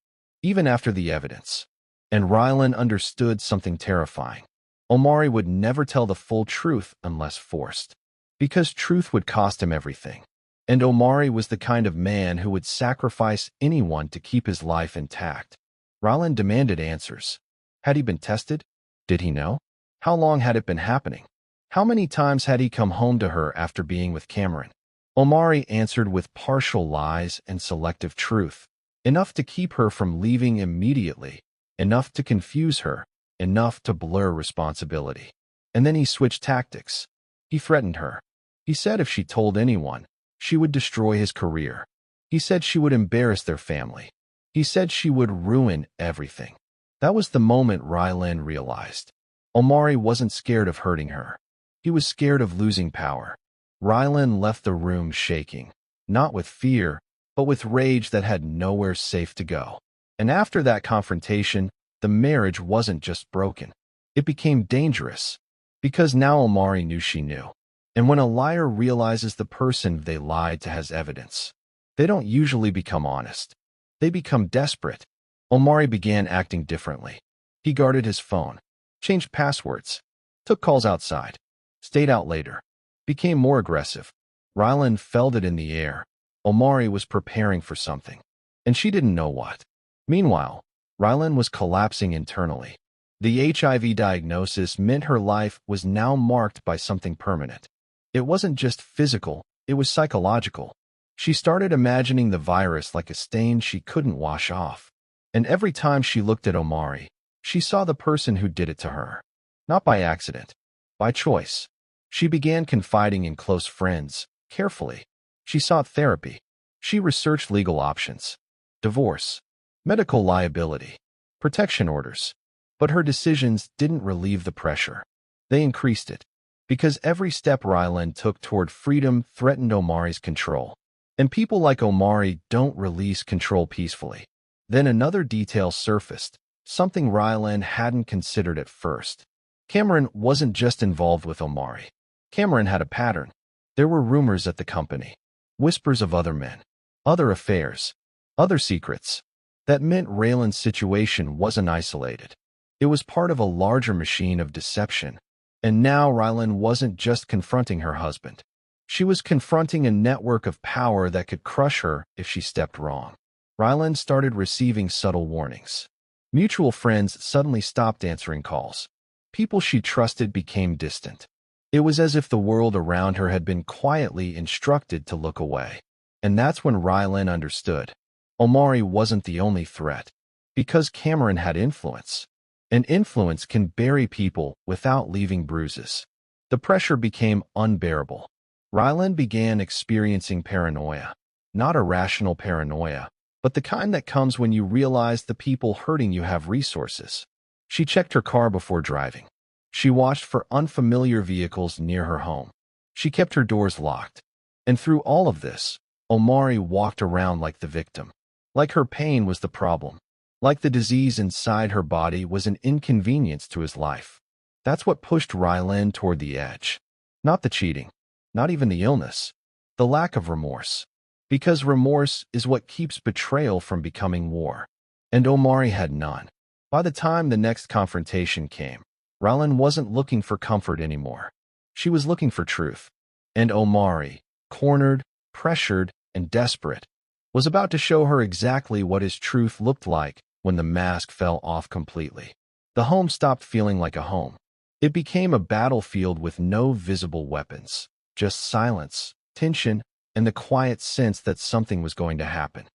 even after the evidence. And Railen understood something terrifying. Omari would never tell the full truth unless forced, because truth would cost him everything. And Omari was the kind of man who would sacrifice anyone to keep his life intact. Railen demanded answers. Had he been tested? Did he know? How long had it been happening? How many times had he come home to her after being with Cameron? Omari answered with partial lies and selective truth, enough to keep her from leaving immediately, enough to confuse her, enough to blur responsibility. And then he switched tactics. He threatened her. He said if she told anyone, she would destroy his career. He said she would embarrass their family. He said she would ruin everything. That was the moment Railen realized. Omari wasn't scared of hurting her. He was scared of losing power. Railen left the room shaking, not with fear, but with rage that had nowhere safe to go. And after that confrontation, the marriage wasn't just broken. It became dangerous. Because now Omari knew she knew. And when a liar realizes the person they lied to has evidence, they don't usually become honest. They become desperate. Omari began acting differently. He guarded his phone, changed passwords, took calls outside, stayed out later, became more aggressive. Railen felt it in the air. Omari was preparing for something, and she didn't know what. Meanwhile, Railen was collapsing internally. The HIV diagnosis meant her life was now marked by something permanent. It wasn't just physical, it was psychological. She started imagining the virus like a stain she couldn't wash off. And every time she looked at Omari, she saw the person who did it to her. Not by accident, by choice. She began confiding in close friends, carefully. She sought therapy. She researched legal options. Divorce, medical liability, protection orders. But her decisions didn't relieve the pressure. They increased it. Because every step Railen took toward freedom threatened Omari's control. And people like Omari don't release control peacefully. Then another detail surfaced, something Railen hadn't considered at first. Cameron wasn't just involved with Omari. Cameron had a pattern. There were rumors at the company, whispers of other men, other affairs, other secrets. That meant Railen's situation wasn't isolated. It was part of a larger machine of deception. And now Railen wasn't just confronting her husband. She was confronting a network of power that could crush her if she stepped wrong. Railen started receiving subtle warnings. Mutual friends suddenly stopped answering calls. People she trusted became distant. It was as if the world around her had been quietly instructed to look away. And that's when Railen understood. Omari wasn't the only threat. Because Cameron had influence. And influence can bury people without leaving bruises. The pressure became unbearable. Railen began experiencing paranoia. Not irrational paranoia, but the kind that comes when you realize the people hurting you have resources. She checked her car before driving. She watched for unfamiliar vehicles near her home. She kept her doors locked. And through all of this, Omari walked around like the victim. Like her pain was the problem. Like the disease inside her body was an inconvenience to his life. That's what pushed Railen toward the edge. Not the cheating. Not even the illness. The lack of remorse. Because remorse is what keeps betrayal from becoming war. And Omari had none. By the time the next confrontation came, Railen wasn't looking for comfort anymore. She was looking for truth. And Omari, cornered, pressured, and desperate, was about to show her exactly what his truth looked like when the mask fell off completely. The home stopped feeling like a home. It became a battlefield with no visible weapons, just silence, tension, and the quiet sense that something was going to happen.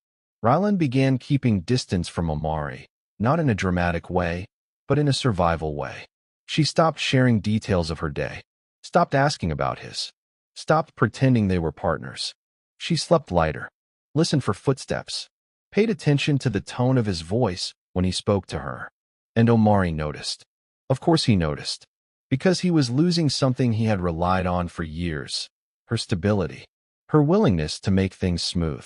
Railen began keeping distance from Omari, not in a dramatic way, but in a survival way. She stopped sharing details of her day, stopped asking about his, stopped pretending they were partners. She slept lighter, listened for footsteps, paid attention to the tone of his voice when he spoke to her. And Omari noticed. Of course he noticed. Because he was losing something he had relied on for years. Her stability. Her willingness to make things smooth.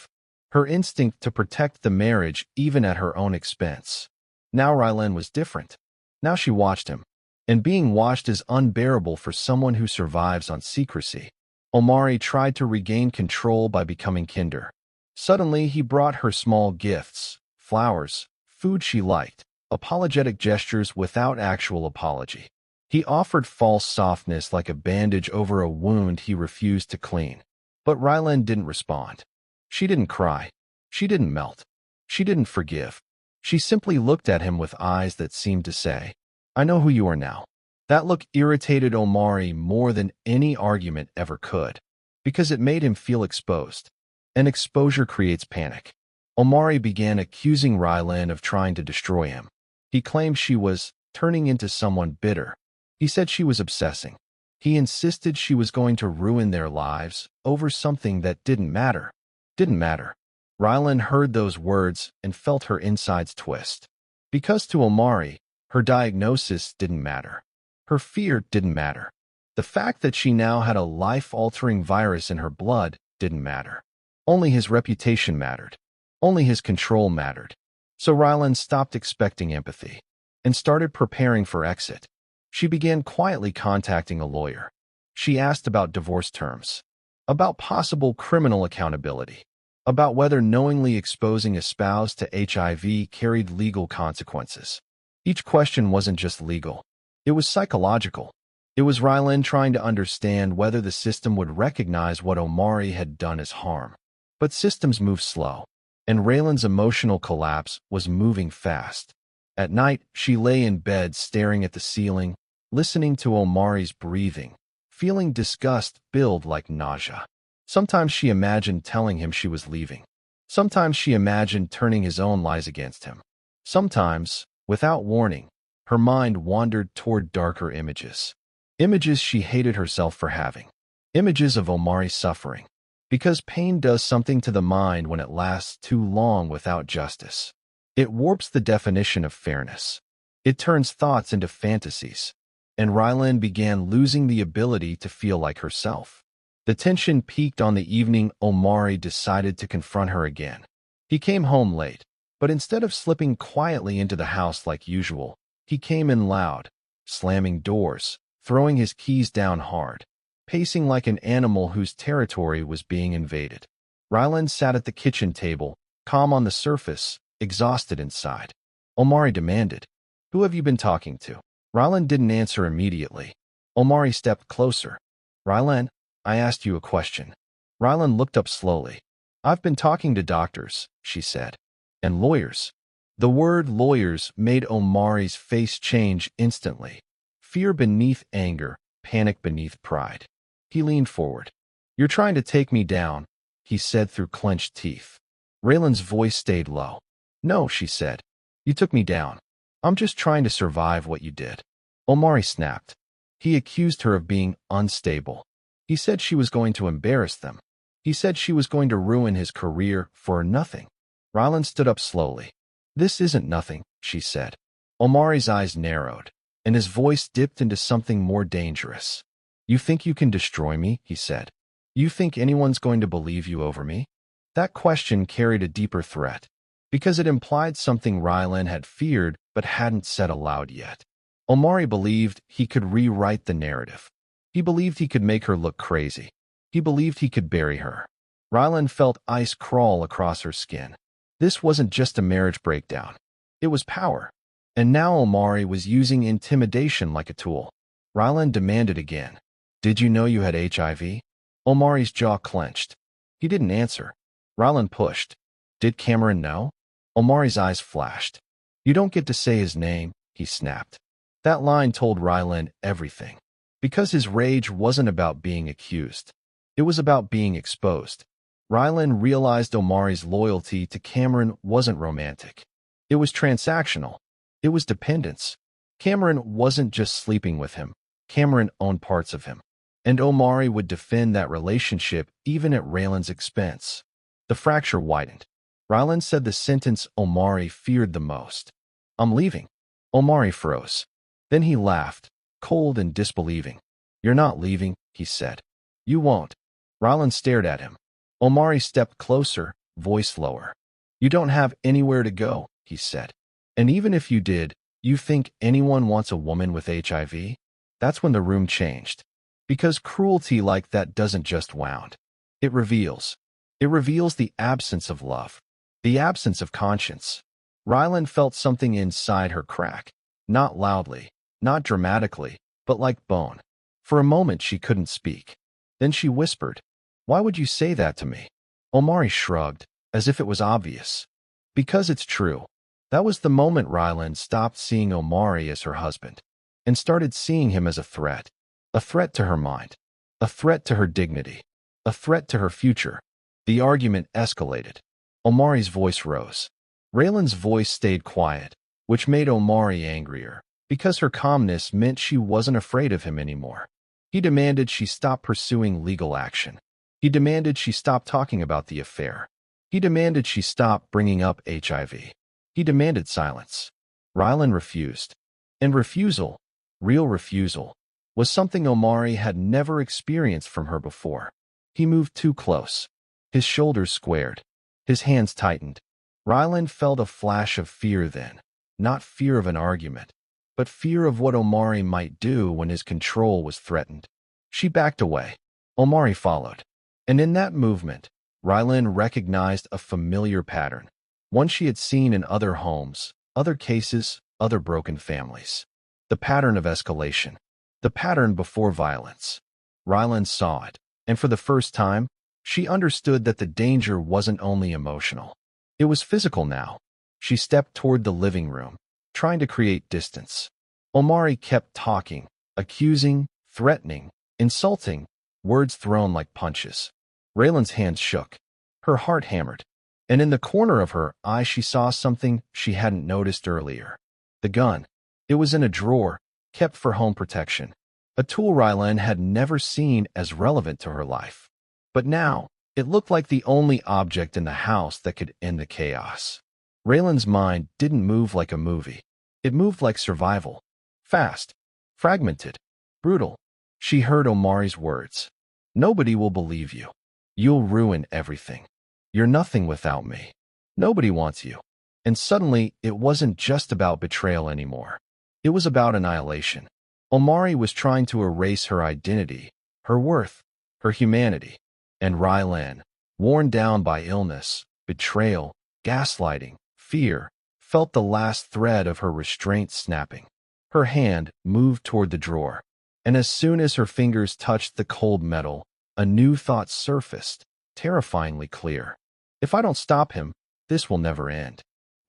Her instinct to protect the marriage even at her own expense. Now Railen was different. Now she watched him. And being watched is unbearable for someone who survives on secrecy. Omari tried to regain control by becoming kinder. Suddenly, he brought her small gifts, flowers, food she liked, apologetic gestures without actual apology. He offered false softness like a bandage over a wound he refused to clean. But Railen didn't respond. She didn't cry. She didn't melt. She didn't forgive. She simply looked at him with eyes that seemed to say, "I know who you are now." That look irritated Omari more than any argument ever could, because it made him feel exposed. And exposure creates panic. Omari began accusing Railen of trying to destroy him. He claimed she was turning into someone bitter. He said she was obsessing. He insisted she was going to ruin their lives over something that didn't matter. Didn't matter. Railen heard those words and felt her insides twist. Because to Omari, her diagnosis didn't matter. Her fear didn't matter. The fact that she now had a life-altering virus in her blood didn't matter. Only his reputation mattered. Only his control mattered. So Railen stopped expecting empathy. and started preparing for exit. She began quietly contacting a lawyer. She asked about divorce terms, about possible criminal accountability, about whether knowingly exposing a spouse to HIV carried legal consequences. Each question wasn't just legal. It was psychological. It was Railen trying to understand whether the system would recognize what Omari had done as harm. But systems move slow, and Raylan's emotional collapse was moving fast. At night, she lay in bed staring at the ceiling, listening to Omari's breathing, feeling disgust build like nausea. Sometimes she imagined telling him she was leaving. Sometimes she imagined turning his own lies against him. Sometimes, without warning, her mind wandered toward darker images. Images she hated herself for having. Images of Omari suffering. Because pain does something to the mind when it lasts too long without justice. It warps the definition of fairness. It turns thoughts into fantasies. And Railen began losing the ability to feel like herself. The tension peaked on the evening Omari decided to confront her again. He came home late, but instead of slipping quietly into the house like usual, he came in loud, slamming doors, throwing his keys down hard, pacing like an animal whose territory was being invaded. Railen sat at the kitchen table, calm on the surface, exhausted inside. Omari demanded, "Who have you been talking to?" Railen didn't answer immediately. Omari stepped closer. "Railen, I asked you a question." Railen looked up slowly. "I've been talking to doctors," she said. "And lawyers." The word lawyers made Omari's face change instantly. Fear beneath anger, panic beneath pride. He leaned forward. "You're trying to take me down," he said through clenched teeth. Raylan's voice stayed low. "No," she said. "You took me down. I'm just trying to survive what you did." Omari snapped. He accused her of being unstable. He said she was going to embarrass them. He said she was going to ruin his career for nothing. Railen stood up slowly. "This isn't nothing," she said. Omari's eyes narrowed, and his voice dipped into something more dangerous. "You think you can destroy me?" he said. "You think anyone's going to believe you over me?" That question carried a deeper threat, because it implied something Railen had feared but hadn't said aloud yet. Omari believed he could rewrite the narrative. He believed he could make her look crazy. He believed he could bury her. Railen felt ice crawl across her skin. This wasn't just a marriage breakdown. It was power. And now Omari was using intimidation like a tool. Railen demanded again. "Did you know you had HIV?" Omari's jaw clenched. He didn't answer. Railen pushed. "Did Cameron know?" Omari's eyes flashed. "You don't get to say his name," he snapped. That line told Railen everything. Because his rage wasn't about being accused. It was about being exposed. Railen realized Omari's loyalty to Cameron wasn't romantic. It was transactional. It was dependence. Cameron wasn't just sleeping with him. Cameron owned parts of him. And Omari would defend that relationship even at Raylan's expense. The fracture widened. Railen said the sentence Omari feared the most. "I'm leaving." Omari froze. Then he laughed, cold and disbelieving. "You're not leaving," he said. "You won't." Railen stared at him. Omari stepped closer, voice lower. "You don't have anywhere to go," he said. "And even if you did, you think anyone wants a woman with HIV?" That's when the room changed. Because cruelty like that doesn't just wound. It reveals. It reveals the absence of love. The absence of conscience. Railen felt something inside her crack. Not loudly, not dramatically, but like bone. For a moment she couldn't speak. Then she whispered, "Why would you say that to me?" Omari shrugged, as if it was obvious. "Because it's true." That was the moment Railen stopped seeing Omari as her husband, and started seeing him as a threat. A threat to her mind. A threat to her dignity. A threat to her future. The argument escalated. Omari's voice rose. Raylan's voice stayed quiet, which made Omari angrier, because her calmness meant she wasn't afraid of him anymore. He demanded she stop pursuing legal action. He demanded she stop talking about the affair. He demanded she stop bringing up HIV. He demanded silence. Railen refused. And refusal, real refusal, was something Omari had never experienced from her before. He moved too close. His shoulders squared. His hands tightened. Railen felt a flash of fear then. Not fear of an argument, but fear of what Omari might do when his control was threatened. She backed away. Omari followed. And in that movement, Railen recognized a familiar pattern, one she had seen in other homes, other cases, other broken families. The pattern of escalation. The pattern before violence. Railen saw it, and for the first time, she understood that the danger wasn't only emotional. It was physical now. She stepped toward the living room, trying to create distance. Omari kept talking, accusing, threatening, insulting, words thrown like punches. Raylan's hands shook. Her heart hammered. And in the corner of her eye she saw something she hadn't noticed earlier. The gun. It was in a drawer, kept for home protection. A tool Railen had never seen as relevant to her life. But now, it looked like the only object in the house that could end the chaos. Raylan's mind didn't move like a movie. It moved like survival. Fast, fragmented, brutal. She heard Omari's words. Nobody will believe you. You'll ruin everything. You're nothing without me. Nobody wants you. And suddenly, it wasn't just about betrayal anymore. It was about annihilation. Omari was trying to erase her identity, her worth, her humanity. And Railen, worn down by illness, betrayal, gaslighting, fear, felt the last thread of her restraint snapping. Her hand moved toward the drawer, and as soon as her fingers touched the cold metal, a new thought surfaced, terrifyingly clear. If I don't stop him, this will never end.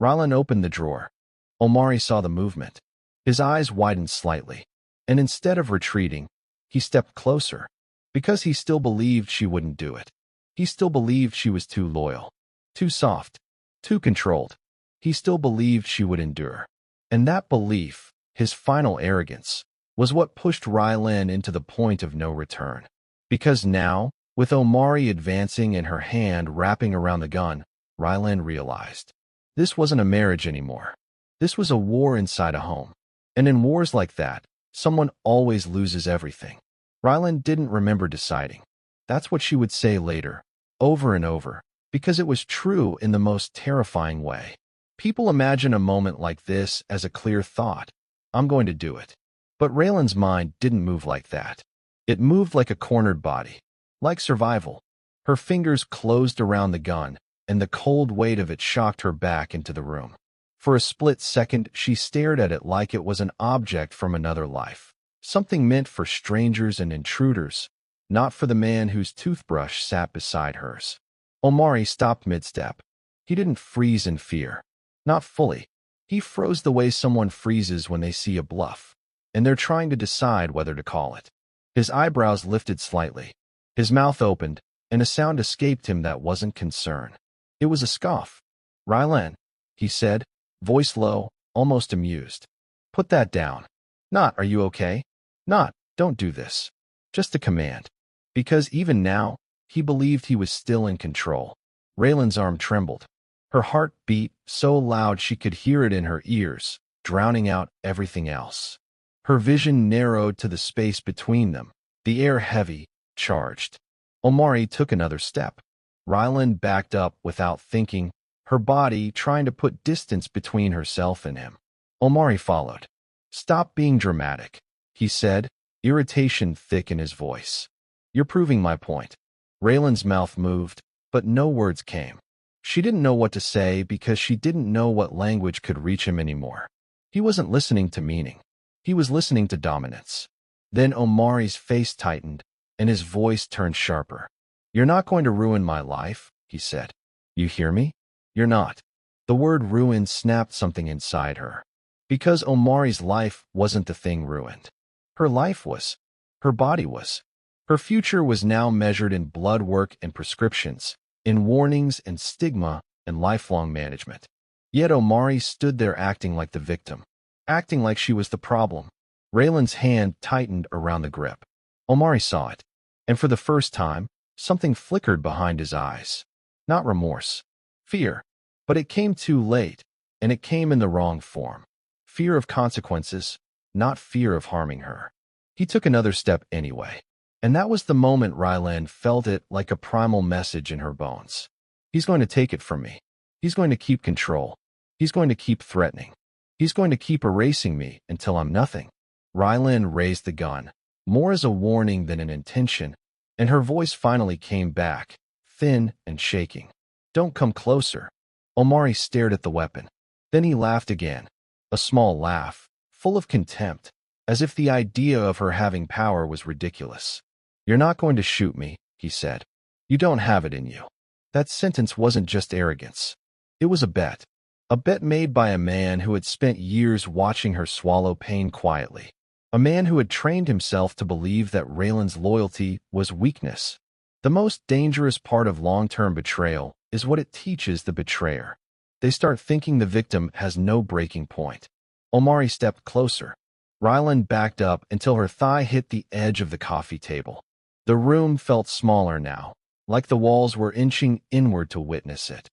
Railen opened the drawer. Omari saw the movement. His eyes widened slightly, and instead of retreating, he stepped closer, because he still believed she wouldn't do it. He still believed she was too loyal, too soft, too controlled. He still believed she would endure. And that belief, his final arrogance, was what pushed Railen into the point of no return. Because now, with Omari advancing and her hand wrapping around the gun, Railen realized. This wasn't a marriage anymore. This was a war inside a home. And in wars like that, someone always loses everything. Railen didn't remember deciding. That's what she would say later, over and over, because it was true in the most terrifying way. People imagine a moment like this as a clear thought. I'm going to do it. But Raylan's mind didn't move like that. It moved like a cornered body, like survival. Her fingers closed around the gun, and the cold weight of it shocked her back into the room. For a split second, she stared at it like it was an object from another life, something meant for strangers and intruders, not for the man whose toothbrush sat beside hers. Omari stopped mid-step. He didn't freeze in fear. Not fully. He froze the way someone freezes when they see a bluff, and they're trying to decide whether to call it. His eyebrows lifted slightly. His mouth opened, and a sound escaped him that wasn't concern. It was a scoff. Railen, he said, voice low, almost amused. Put that down. Not, are you okay? Not, don't do this. Just a command. Because even now, he believed he was still in control. Raylan's arm trembled. Her heart beat so loud she could hear it in her ears, drowning out everything else. Her vision narrowed to the space between them, the air heavy, charged. Omari took another step. Railen backed up without thinking, her body trying to put distance between herself and him. Omari followed. Stop being dramatic, he said, irritation thick in his voice. You're proving my point. Raylan's mouth moved, but no words came. She didn't know what to say because she didn't know what language could reach him anymore. He wasn't listening to meaning. He was listening to dominance. Then Omari's face tightened, and his voice turned sharper. You're not going to ruin my life, he said. You hear me? You're not. The word ruin snapped something inside her. Because Omari's life wasn't the thing ruined. Her life was. Her body was. Her future was now measured in blood work and prescriptions, in warnings and stigma and lifelong management. Yet Omari stood there acting like the victim, acting like she was the problem. Raylan's hand tightened around the grip. Omari saw it, and for the first time, something flickered behind his eyes. Not remorse, fear. But it came too late, and it came in the wrong form. Fear of consequences, not fear of harming her. He took another step anyway. And that was the moment Railen felt it like a primal message in her bones. He's going to take it from me. He's going to keep control. He's going to keep threatening. He's going to keep erasing me until I'm nothing. Railen raised the gun, more as a warning than an intention, and her voice finally came back, thin and shaking. Don't come closer. Omari stared at the weapon. Then he laughed again, a small laugh, full of contempt, as if the idea of her having power was ridiculous. You're not going to shoot me, he said. You don't have it in you. That sentence wasn't just arrogance. It was a bet. A bet made by a man who had spent years watching her swallow pain quietly. A man who had trained himself to believe that Raylan's loyalty was weakness. The most dangerous part of long-term betrayal is what it teaches the betrayer. They start thinking the victim has no breaking point. Omari stepped closer. Railen backed up until her thigh hit the edge of the coffee table. The room felt smaller now, like the walls were inching inward to witness it.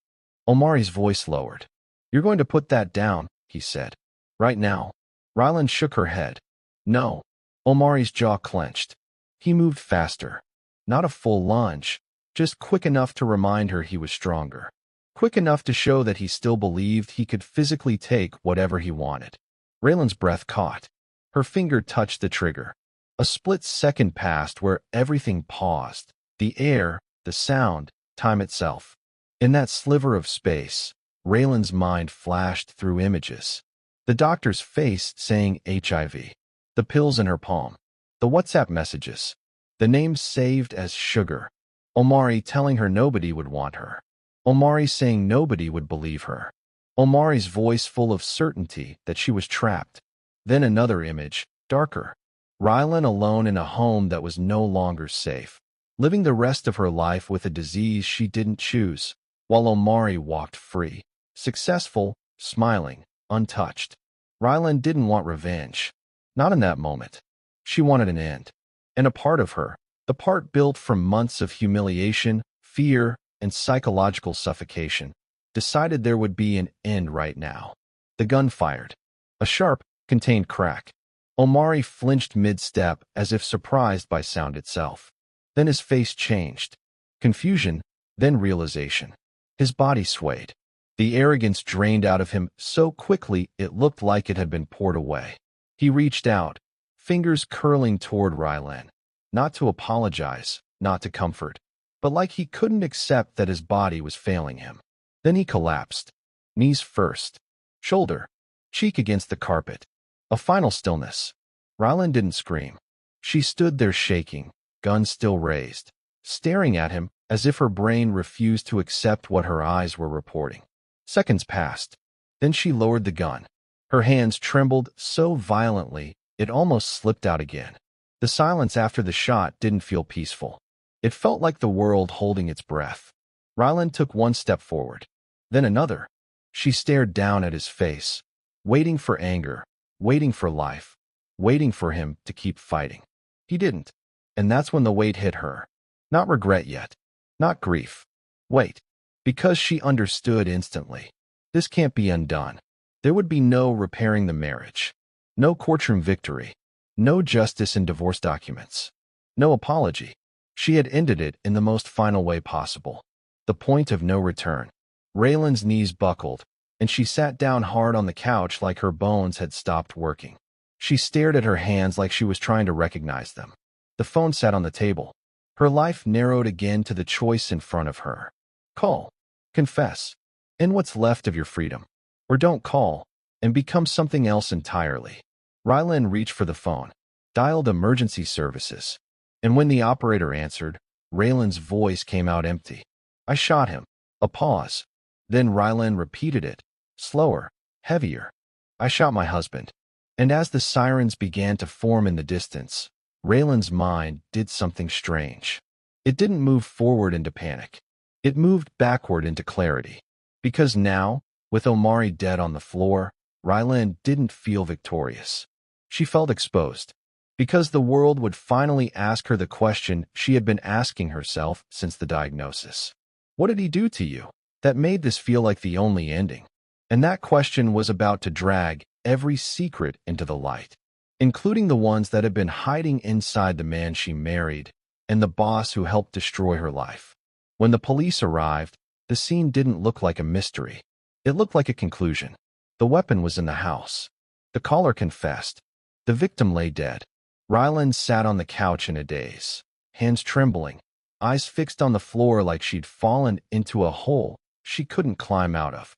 Omari's voice lowered. You're going to put that down, he said. Right now. Railen shook her head. No. Omari's jaw clenched. He moved faster. Not a full lunge, just quick enough to remind her he was stronger. Quick enough to show that he still believed he could physically take whatever he wanted. Raylan's breath caught. Her finger touched the trigger. A split second passed where everything paused. The air, the sound, time itself. In that sliver of space, Raylan's mind flashed through images. The doctor's face saying HIV. The pills in her palm. The WhatsApp messages. The names saved as Sugar. Omari telling her nobody would want her. Omari saying nobody would believe her. Omari's voice full of certainty that she was trapped. Then another image, darker. Railen alone in a home that was no longer safe, living the rest of her life with a disease she didn't choose, while Omari walked free, successful, smiling, untouched. Railen didn't want revenge. Not in that moment. She wanted an end. And a part of her, the part built from months of humiliation, fear, and psychological suffocation, decided there would be an end right now. The gun fired. A sharp, contained crack. Omari flinched mid-step as if surprised by sound itself. Then his face changed. Confusion, then realization. His body swayed. The arrogance drained out of him so quickly it looked like it had been poured away. He reached out, fingers curling toward Railen, not to apologize, not to comfort, but like he couldn't accept that his body was failing him. Then he collapsed, knees first, shoulder, cheek against the carpet. A final stillness. Railen didn't scream. She stood there shaking, gun still raised, staring at him as if her brain refused to accept what her eyes were reporting. Seconds passed. Then she lowered the gun. Her hands trembled so violently it almost slipped out again. The silence after the shot didn't feel peaceful. It felt like the world holding its breath. Railen took one step forward, then another. She stared down at his face, waiting for anger, waiting for life, waiting for him to keep fighting. He didn't. And that's when the weight hit her. Not regret yet. Not grief. Wait. Because she understood instantly. This can't be undone. There would be no repairing the marriage. No courtroom victory. No justice in divorce documents. No apology. She had ended it in the most final way possible. The point of no return. Raylan's knees buckled, and she sat down hard on the couch like her bones had stopped working. She stared at her hands like she was trying to recognize them. The phone sat on the table. Her life narrowed again to the choice in front of her. Call. Confess. End what's left of your freedom. Or don't call, and become something else entirely. Railen reached for the phone, dialed emergency services, and when the operator answered, Raylan's voice came out empty. I shot him. A pause. Then Railen repeated it, slower, heavier. I shot my husband. And as the sirens began to form in the distance, Raylan's mind did something strange. It didn't move forward into panic. It moved backward into clarity. Because now, with Omari dead on the floor, Railen didn't feel victorious. She felt exposed. Because the world would finally ask her the question she had been asking herself since the diagnosis. What did he do to you that made this feel like the only ending? And that question was about to drag every secret into the light, including the ones that had been hiding inside the man she married and the boss who helped destroy her life. When the police arrived, the scene didn't look like a mystery. It looked like a conclusion. The weapon was in the house. The caller confessed. The victim lay dead. Railen sat on the couch in a daze, hands trembling, eyes fixed on the floor like she'd fallen into a hole she couldn't climb out of.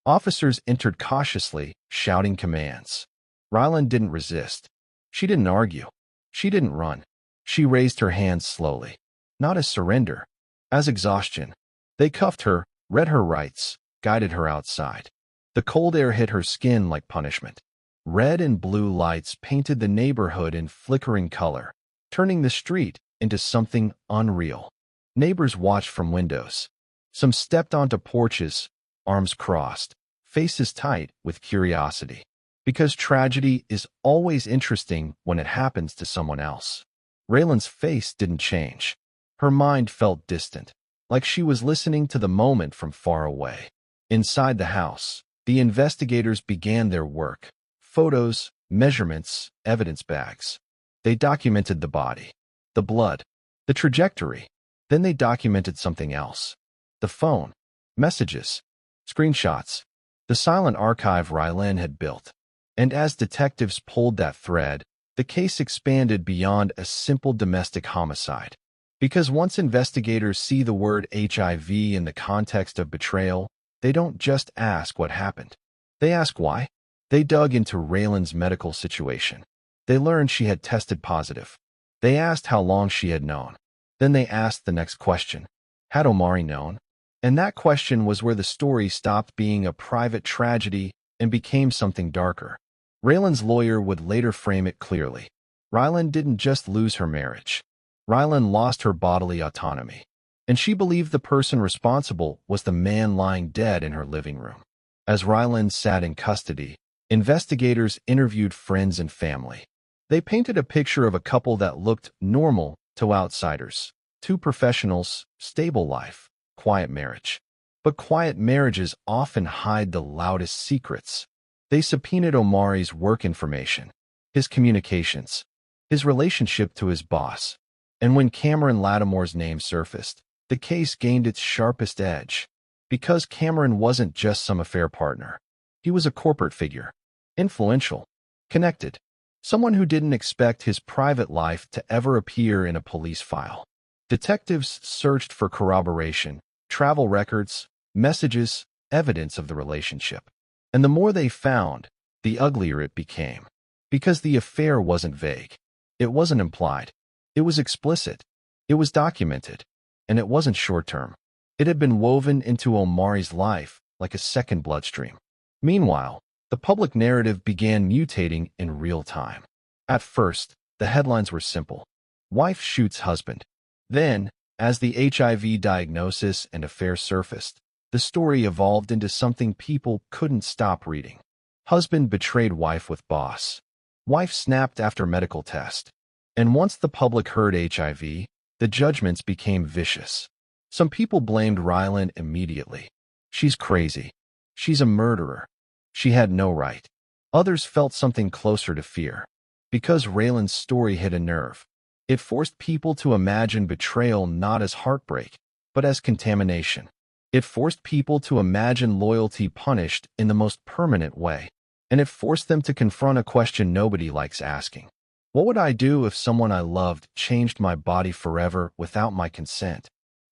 Officers entered cautiously, shouting commands. Railen didn't resist. She didn't argue. She didn't run. She raised her hands slowly, not as surrender, as exhaustion. They cuffed her, read her rights, guided her outside. The cold air hit her skin like punishment. Red and blue lights painted the neighborhood in flickering color, turning the street into something unreal. Neighbors watched from windows. Some stepped onto porches, arms crossed, faces tight with curiosity. Because tragedy is always interesting when it happens to someone else. Raylan's face didn't change. Her mind felt distant, like she was listening to the moment from far away. Inside the house, the investigators began their work. Photos, measurements, evidence bags. They documented the body, the blood, the trajectory. Then they documented something else. The phone, messages, screenshots, the silent archive Railen had built. And as detectives pulled that thread, the case expanded beyond a simple domestic homicide. Because once investigators see the word HIV in the context of betrayal, they don't just ask what happened. They ask why. They dug into Raylen's medical situation. They learned she had tested positive. They asked how long she had known. Then they asked the next question. Had Omari known? And that question was where the story stopped being a private tragedy and became something darker. Raylen's lawyer would later frame it clearly. Railen didn't just lose her marriage. Railen lost her bodily autonomy. And she believed the person responsible was the man lying dead in her living room. As Railen sat in custody, investigators interviewed friends and family. They painted a picture of a couple that looked normal to outsiders. Two professionals, stable life, quiet marriage. But quiet marriages often hide the loudest secrets. They subpoenaed Omari's work information, his communications, his relationship to his boss. And when Cameron Lattimore's name surfaced, the case gained its sharpest edge. Because Cameron wasn't just some affair partner. He was a corporate figure. Influential. Connected. Someone who didn't expect his private life to ever appear in a police file. Detectives searched for corroboration, travel records, messages, evidence of the relationship. And the more they found, the uglier it became. Because the affair wasn't vague. It wasn't implied. It was explicit. It was documented. And it wasn't short-term. It had been woven into Omari's life like a second bloodstream. Meanwhile, the public narrative began mutating in real time. At first, the headlines were simple. Wife shoots husband. Then, as the HIV diagnosis and affair surfaced, the story evolved into something people couldn't stop reading. Husband betrayed wife with boss. Wife snapped after medical test. And once the public heard HIV, the judgments became vicious. Some people blamed Railen immediately. She's crazy. She's a murderer. She had no right. Others felt something closer to fear. Because Raylen's story hit a nerve. It forced people to imagine betrayal not as heartbreak, but as contamination. It forced people to imagine loyalty punished in the most permanent way. And it forced them to confront a question nobody likes asking. What would I do if someone I loved changed my body forever without my consent?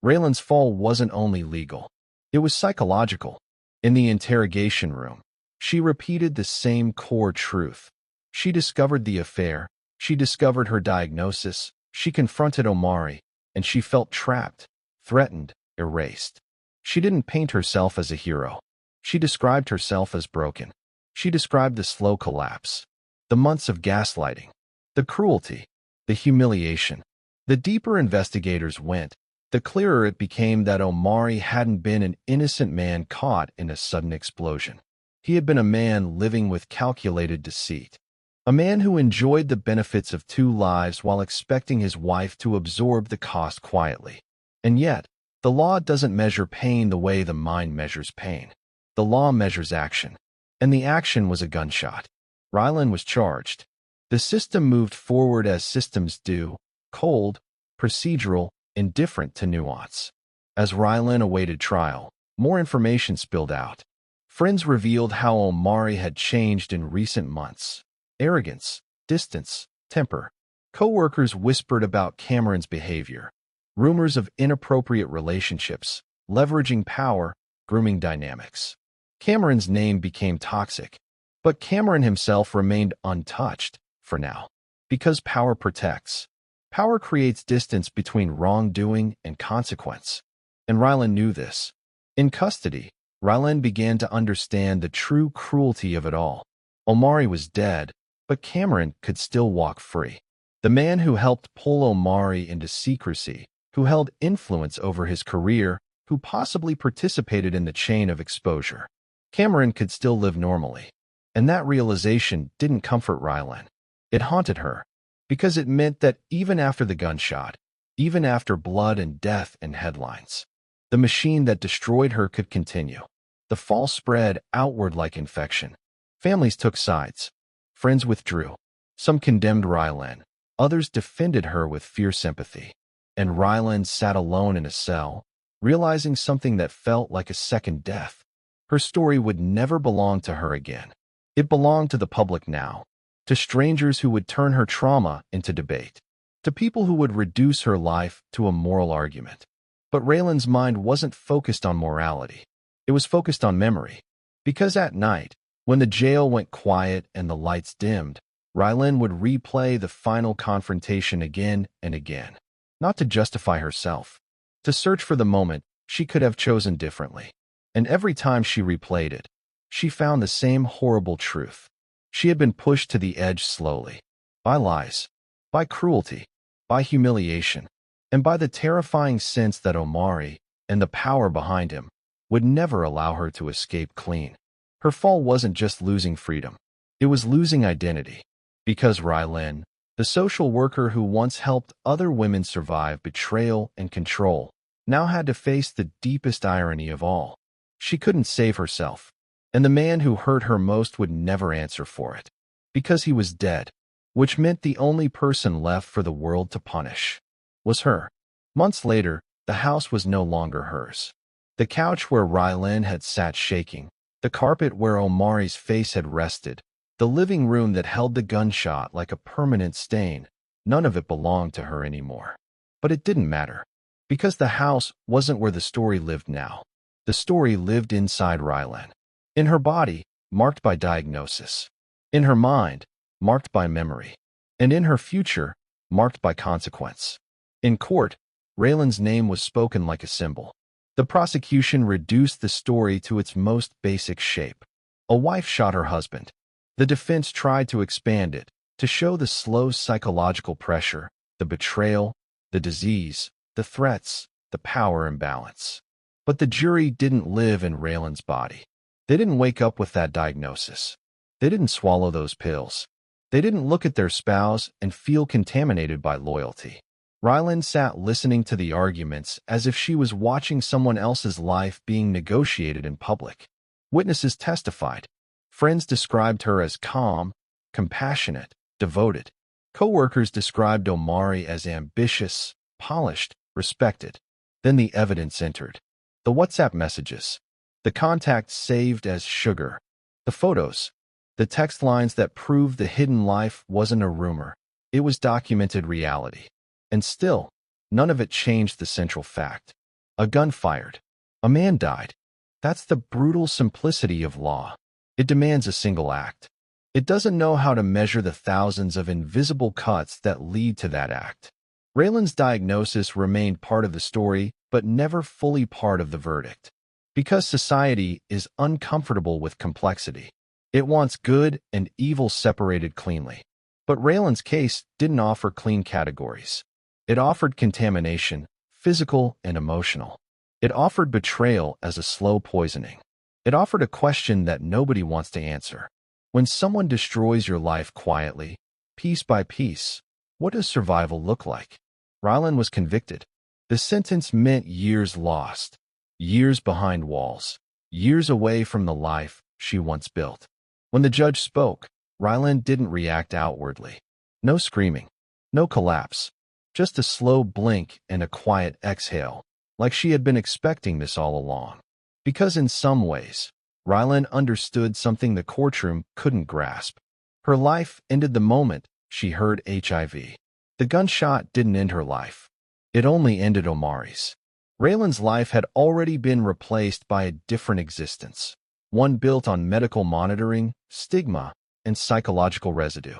Raylen's fall wasn't only legal. It was psychological. In the interrogation room, she repeated the same core truth. She discovered the affair. She discovered her diagnosis. She confronted Omari, and she felt trapped, threatened, erased. She didn't paint herself as a hero. She described herself as broken. She described the slow collapse, the months of gaslighting, the cruelty, the humiliation. The deeper investigators went, the clearer it became that Omari hadn't been an innocent man caught in a sudden explosion. He had been a man living with calculated deceit. A man who enjoyed the benefits of two lives while expecting his wife to absorb the cost quietly. And yet, the law doesn't measure pain the way the mind measures pain. The law measures action. And the action was a gunshot. Railen was charged. The system moved forward as systems do, cold, procedural, indifferent to nuance. As Railen awaited trial, more information spilled out. Friends revealed how Omari had changed in recent months. Arrogance, distance, temper. Co-workers whispered about Cameron's behavior. Rumors of inappropriate relationships, leveraging power, grooming dynamics. Cameron's name became toxic, but Cameron himself remained untouched, for now. Because power protects. Power creates distance between wrongdoing and consequence. And Railen knew this. In custody, Railen began to understand the true cruelty of it all. Omari was dead, but Cameron could still walk free. The man who helped pull Omari into secrecy, who held influence over his career, who possibly participated in the chain of exposure. Cameron could still live normally. And that realization didn't comfort Railen. It haunted her, because it meant that even after the gunshot, even after blood and death and headlines, the machine that destroyed her could continue. The fall spread outward like infection. Families took sides. Friends withdrew. Some condemned Railen. Others defended her with fierce sympathy. And Railen sat alone in a cell, realizing something that felt like a second death. Her story would never belong to her again. It belonged to the public now, to strangers who would turn her trauma into debate, to people who would reduce her life to a moral argument. But Raylan's mind wasn't focused on morality. It was focused on memory. Because at night, when the jail went quiet and the lights dimmed, Railen would replay the final confrontation again and again. Not to justify herself, to search for the moment she could have chosen differently. And every time she replayed it, she found the same horrible truth. She had been pushed to the edge slowly, by lies, by cruelty, by humiliation, and by the terrifying sense that Omari, and the power behind him, would never allow her to escape clean. Her fall wasn't just losing freedom. It was losing identity. Because Railen, the social worker who once helped other women survive betrayal and control, now had to face the deepest irony of all. She couldn't save herself, and the man who hurt her most would never answer for it, because he was dead, which meant the only person left for the world to punish was her. Months later, the house was no longer hers. The couch where Railen had sat shaking, the carpet where Omari's face had rested, the living room that held the gunshot like a permanent stain, none of it belonged to her anymore. But it didn't matter, because the house wasn't where the story lived now. The story lived inside Railen. In her body, marked by diagnosis. In her mind, marked by memory. And in her future, marked by consequence. In court, Raylan's name was spoken like a symbol. The prosecution reduced the story to its most basic shape. A wife shot her husband. The defense tried to expand it, to show the slow psychological pressure, the betrayal, the disease, the threats, the power imbalance. But the jury didn't live in Raylan's body. They didn't wake up with that diagnosis. They didn't swallow those pills. They didn't look at their spouse and feel contaminated by loyalty. Railen sat listening to the arguments as if she was watching someone else's life being negotiated in public. Witnesses testified. Friends described her as calm, compassionate, devoted. Co-workers described Omari as ambitious, polished, respected. Then the evidence entered. The WhatsApp messages. The contacts saved as sugar. The photos. The text lines that proved the hidden life wasn't a rumor. It was documented reality. And still, none of it changed the central fact. A gun fired. A man died. That's the brutal simplicity of law. It demands a single act. It doesn't know how to measure the thousands of invisible cuts that lead to that act. Raylan's diagnosis remained part of the story, but never fully part of the verdict. Because society is uncomfortable with complexity. It wants good and evil separated cleanly. But Raylan's case didn't offer clean categories. It offered contamination, physical and emotional. It offered betrayal as a slow poisoning. It offered a question that nobody wants to answer. When someone destroys your life quietly, piece by piece, what does survival look like? Railen was convicted. The sentence meant years lost, years behind walls, years away from the life she once built. When the judge spoke, Railen didn't react outwardly. No screaming, no collapse, just a slow blink and a quiet exhale, like she had been expecting this all along. Because in some ways, Railen understood something the courtroom couldn't grasp. Her life ended the moment she heard HIV. The gunshot didn't end her life. It only ended Omari's. Raylan's life had already been replaced by a different existence, one built on medical monitoring, stigma, and psychological residue.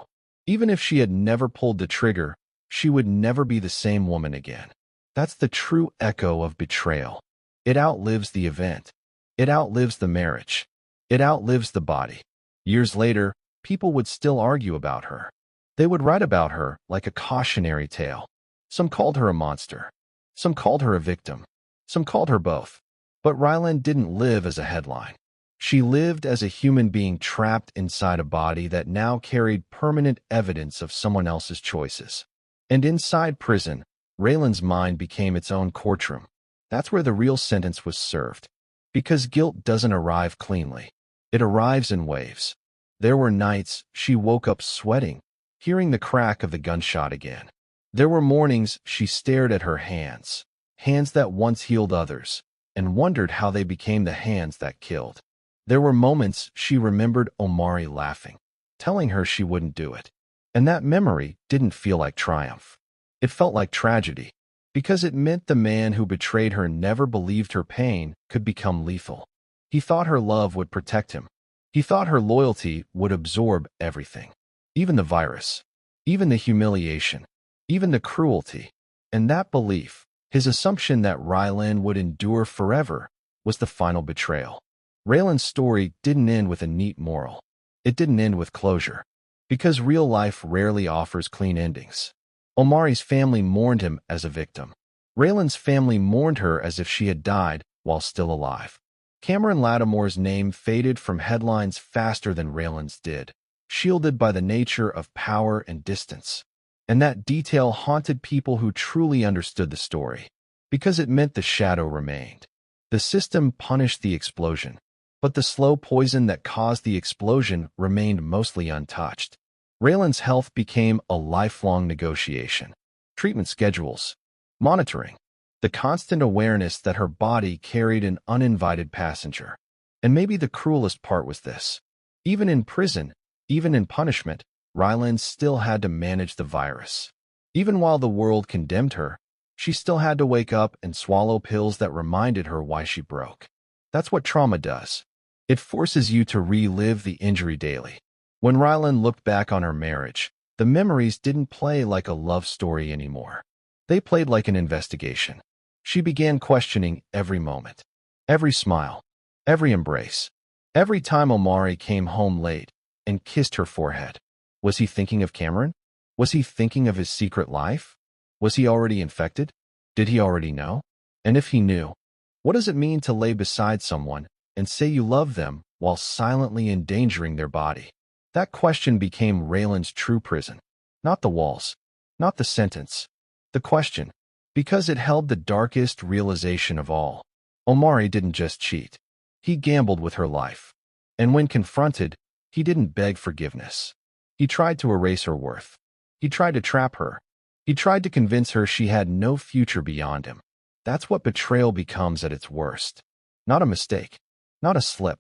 Even if she had never pulled the trigger, she would never be the same woman again. That's the true echo of betrayal. It outlives the event. It outlives the marriage. It outlives the body. Years later, people would still argue about her. They would write about her like a cautionary tale. Some called her a monster. Some called her a victim. Some called her both. But Railen didn't live as a headline. She lived as a human being trapped inside a body that now carried permanent evidence of someone else's choices. And inside prison, Raylan's mind became its own courtroom. That's where the real sentence was served. Because guilt doesn't arrive cleanly. It arrives in waves. There were nights she woke up sweating, hearing the crack of the gunshot again. There were mornings she stared at her hands, hands that once healed others, and wondered how they became the hands that killed. There were moments she remembered Omari laughing, telling her she wouldn't do it. And that memory didn't feel like triumph. It felt like tragedy, because it meant the man who betrayed her never believed her pain could become lethal. He thought her love would protect him. He thought her loyalty would absorb everything, even the virus, even the humiliation, even the cruelty. And that belief, his assumption that Railen would endure forever, was the final betrayal. Raylan's story didn't end with a neat moral. It didn't end with closure, because real life rarely offers clean endings. Omari's family mourned him as a victim. Raylan's family mourned her as if she had died while still alive. Cameron Lattimore's name faded from headlines faster than Raylan's did, shielded by the nature of power and distance. And that detail haunted people who truly understood the story, because it meant the shadow remained. The system punished the explosion, but the slow poison that caused the explosion remained mostly untouched. Raylan's health became a lifelong negotiation. Treatment schedules, monitoring, the constant awareness that her body carried an uninvited passenger. And maybe the cruelest part was this. Even in prison, even in punishment, Railen still had to manage the virus. Even while the world condemned her, she still had to wake up and swallow pills that reminded her why she broke. That's what trauma does. It forces you to relive the injury daily. When Railen looked back on her marriage, the memories didn't play like a love story anymore. They played like an investigation. She began questioning every moment, every smile, every embrace, every time Omari came home late and kissed her forehead. Was he thinking of Cameron? Was he thinking of his secret life? Was he already infected? Did he already know? And if he knew, what does it mean to lay beside someone and say you love them while silently endangering their body? That question became Raylan's true prison. Not the walls, not the sentence, the question, because it held the darkest realization of all. Omari didn't just cheat. He gambled with her life. And when confronted, he didn't beg forgiveness. He tried to erase her worth. He tried to trap her. He tried to convince her she had no future beyond him. That's what betrayal becomes at its worst. Not a mistake, not a slip,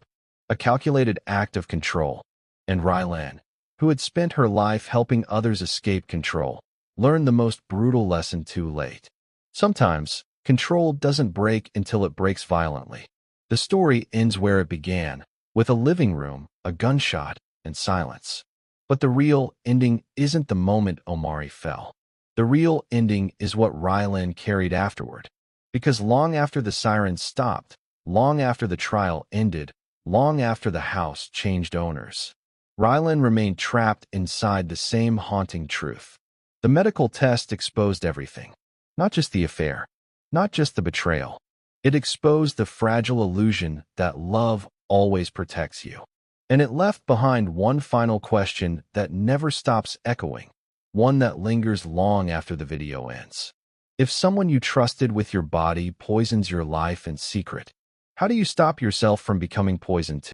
a calculated act of control. And Railen, who had spent her life helping others escape control, learned the most brutal lesson too late. Sometimes, control doesn't break until it breaks violently. The story ends where it began, with a living room, a gunshot, and silence. But the real ending isn't the moment Omari fell. The real ending is what Railen carried afterward. Because long after the sirens stopped, long after the trial ended, long after the house changed owners, Railen remained trapped inside the same haunting truth. The medical test exposed everything. Not just the affair, not just the betrayal. It exposed the fragile illusion that love always protects you. And it left behind one final question that never stops echoing, one that lingers long after the video ends. If someone you trusted with your body poisons your life in secret, how do you stop yourself from becoming poisoned too?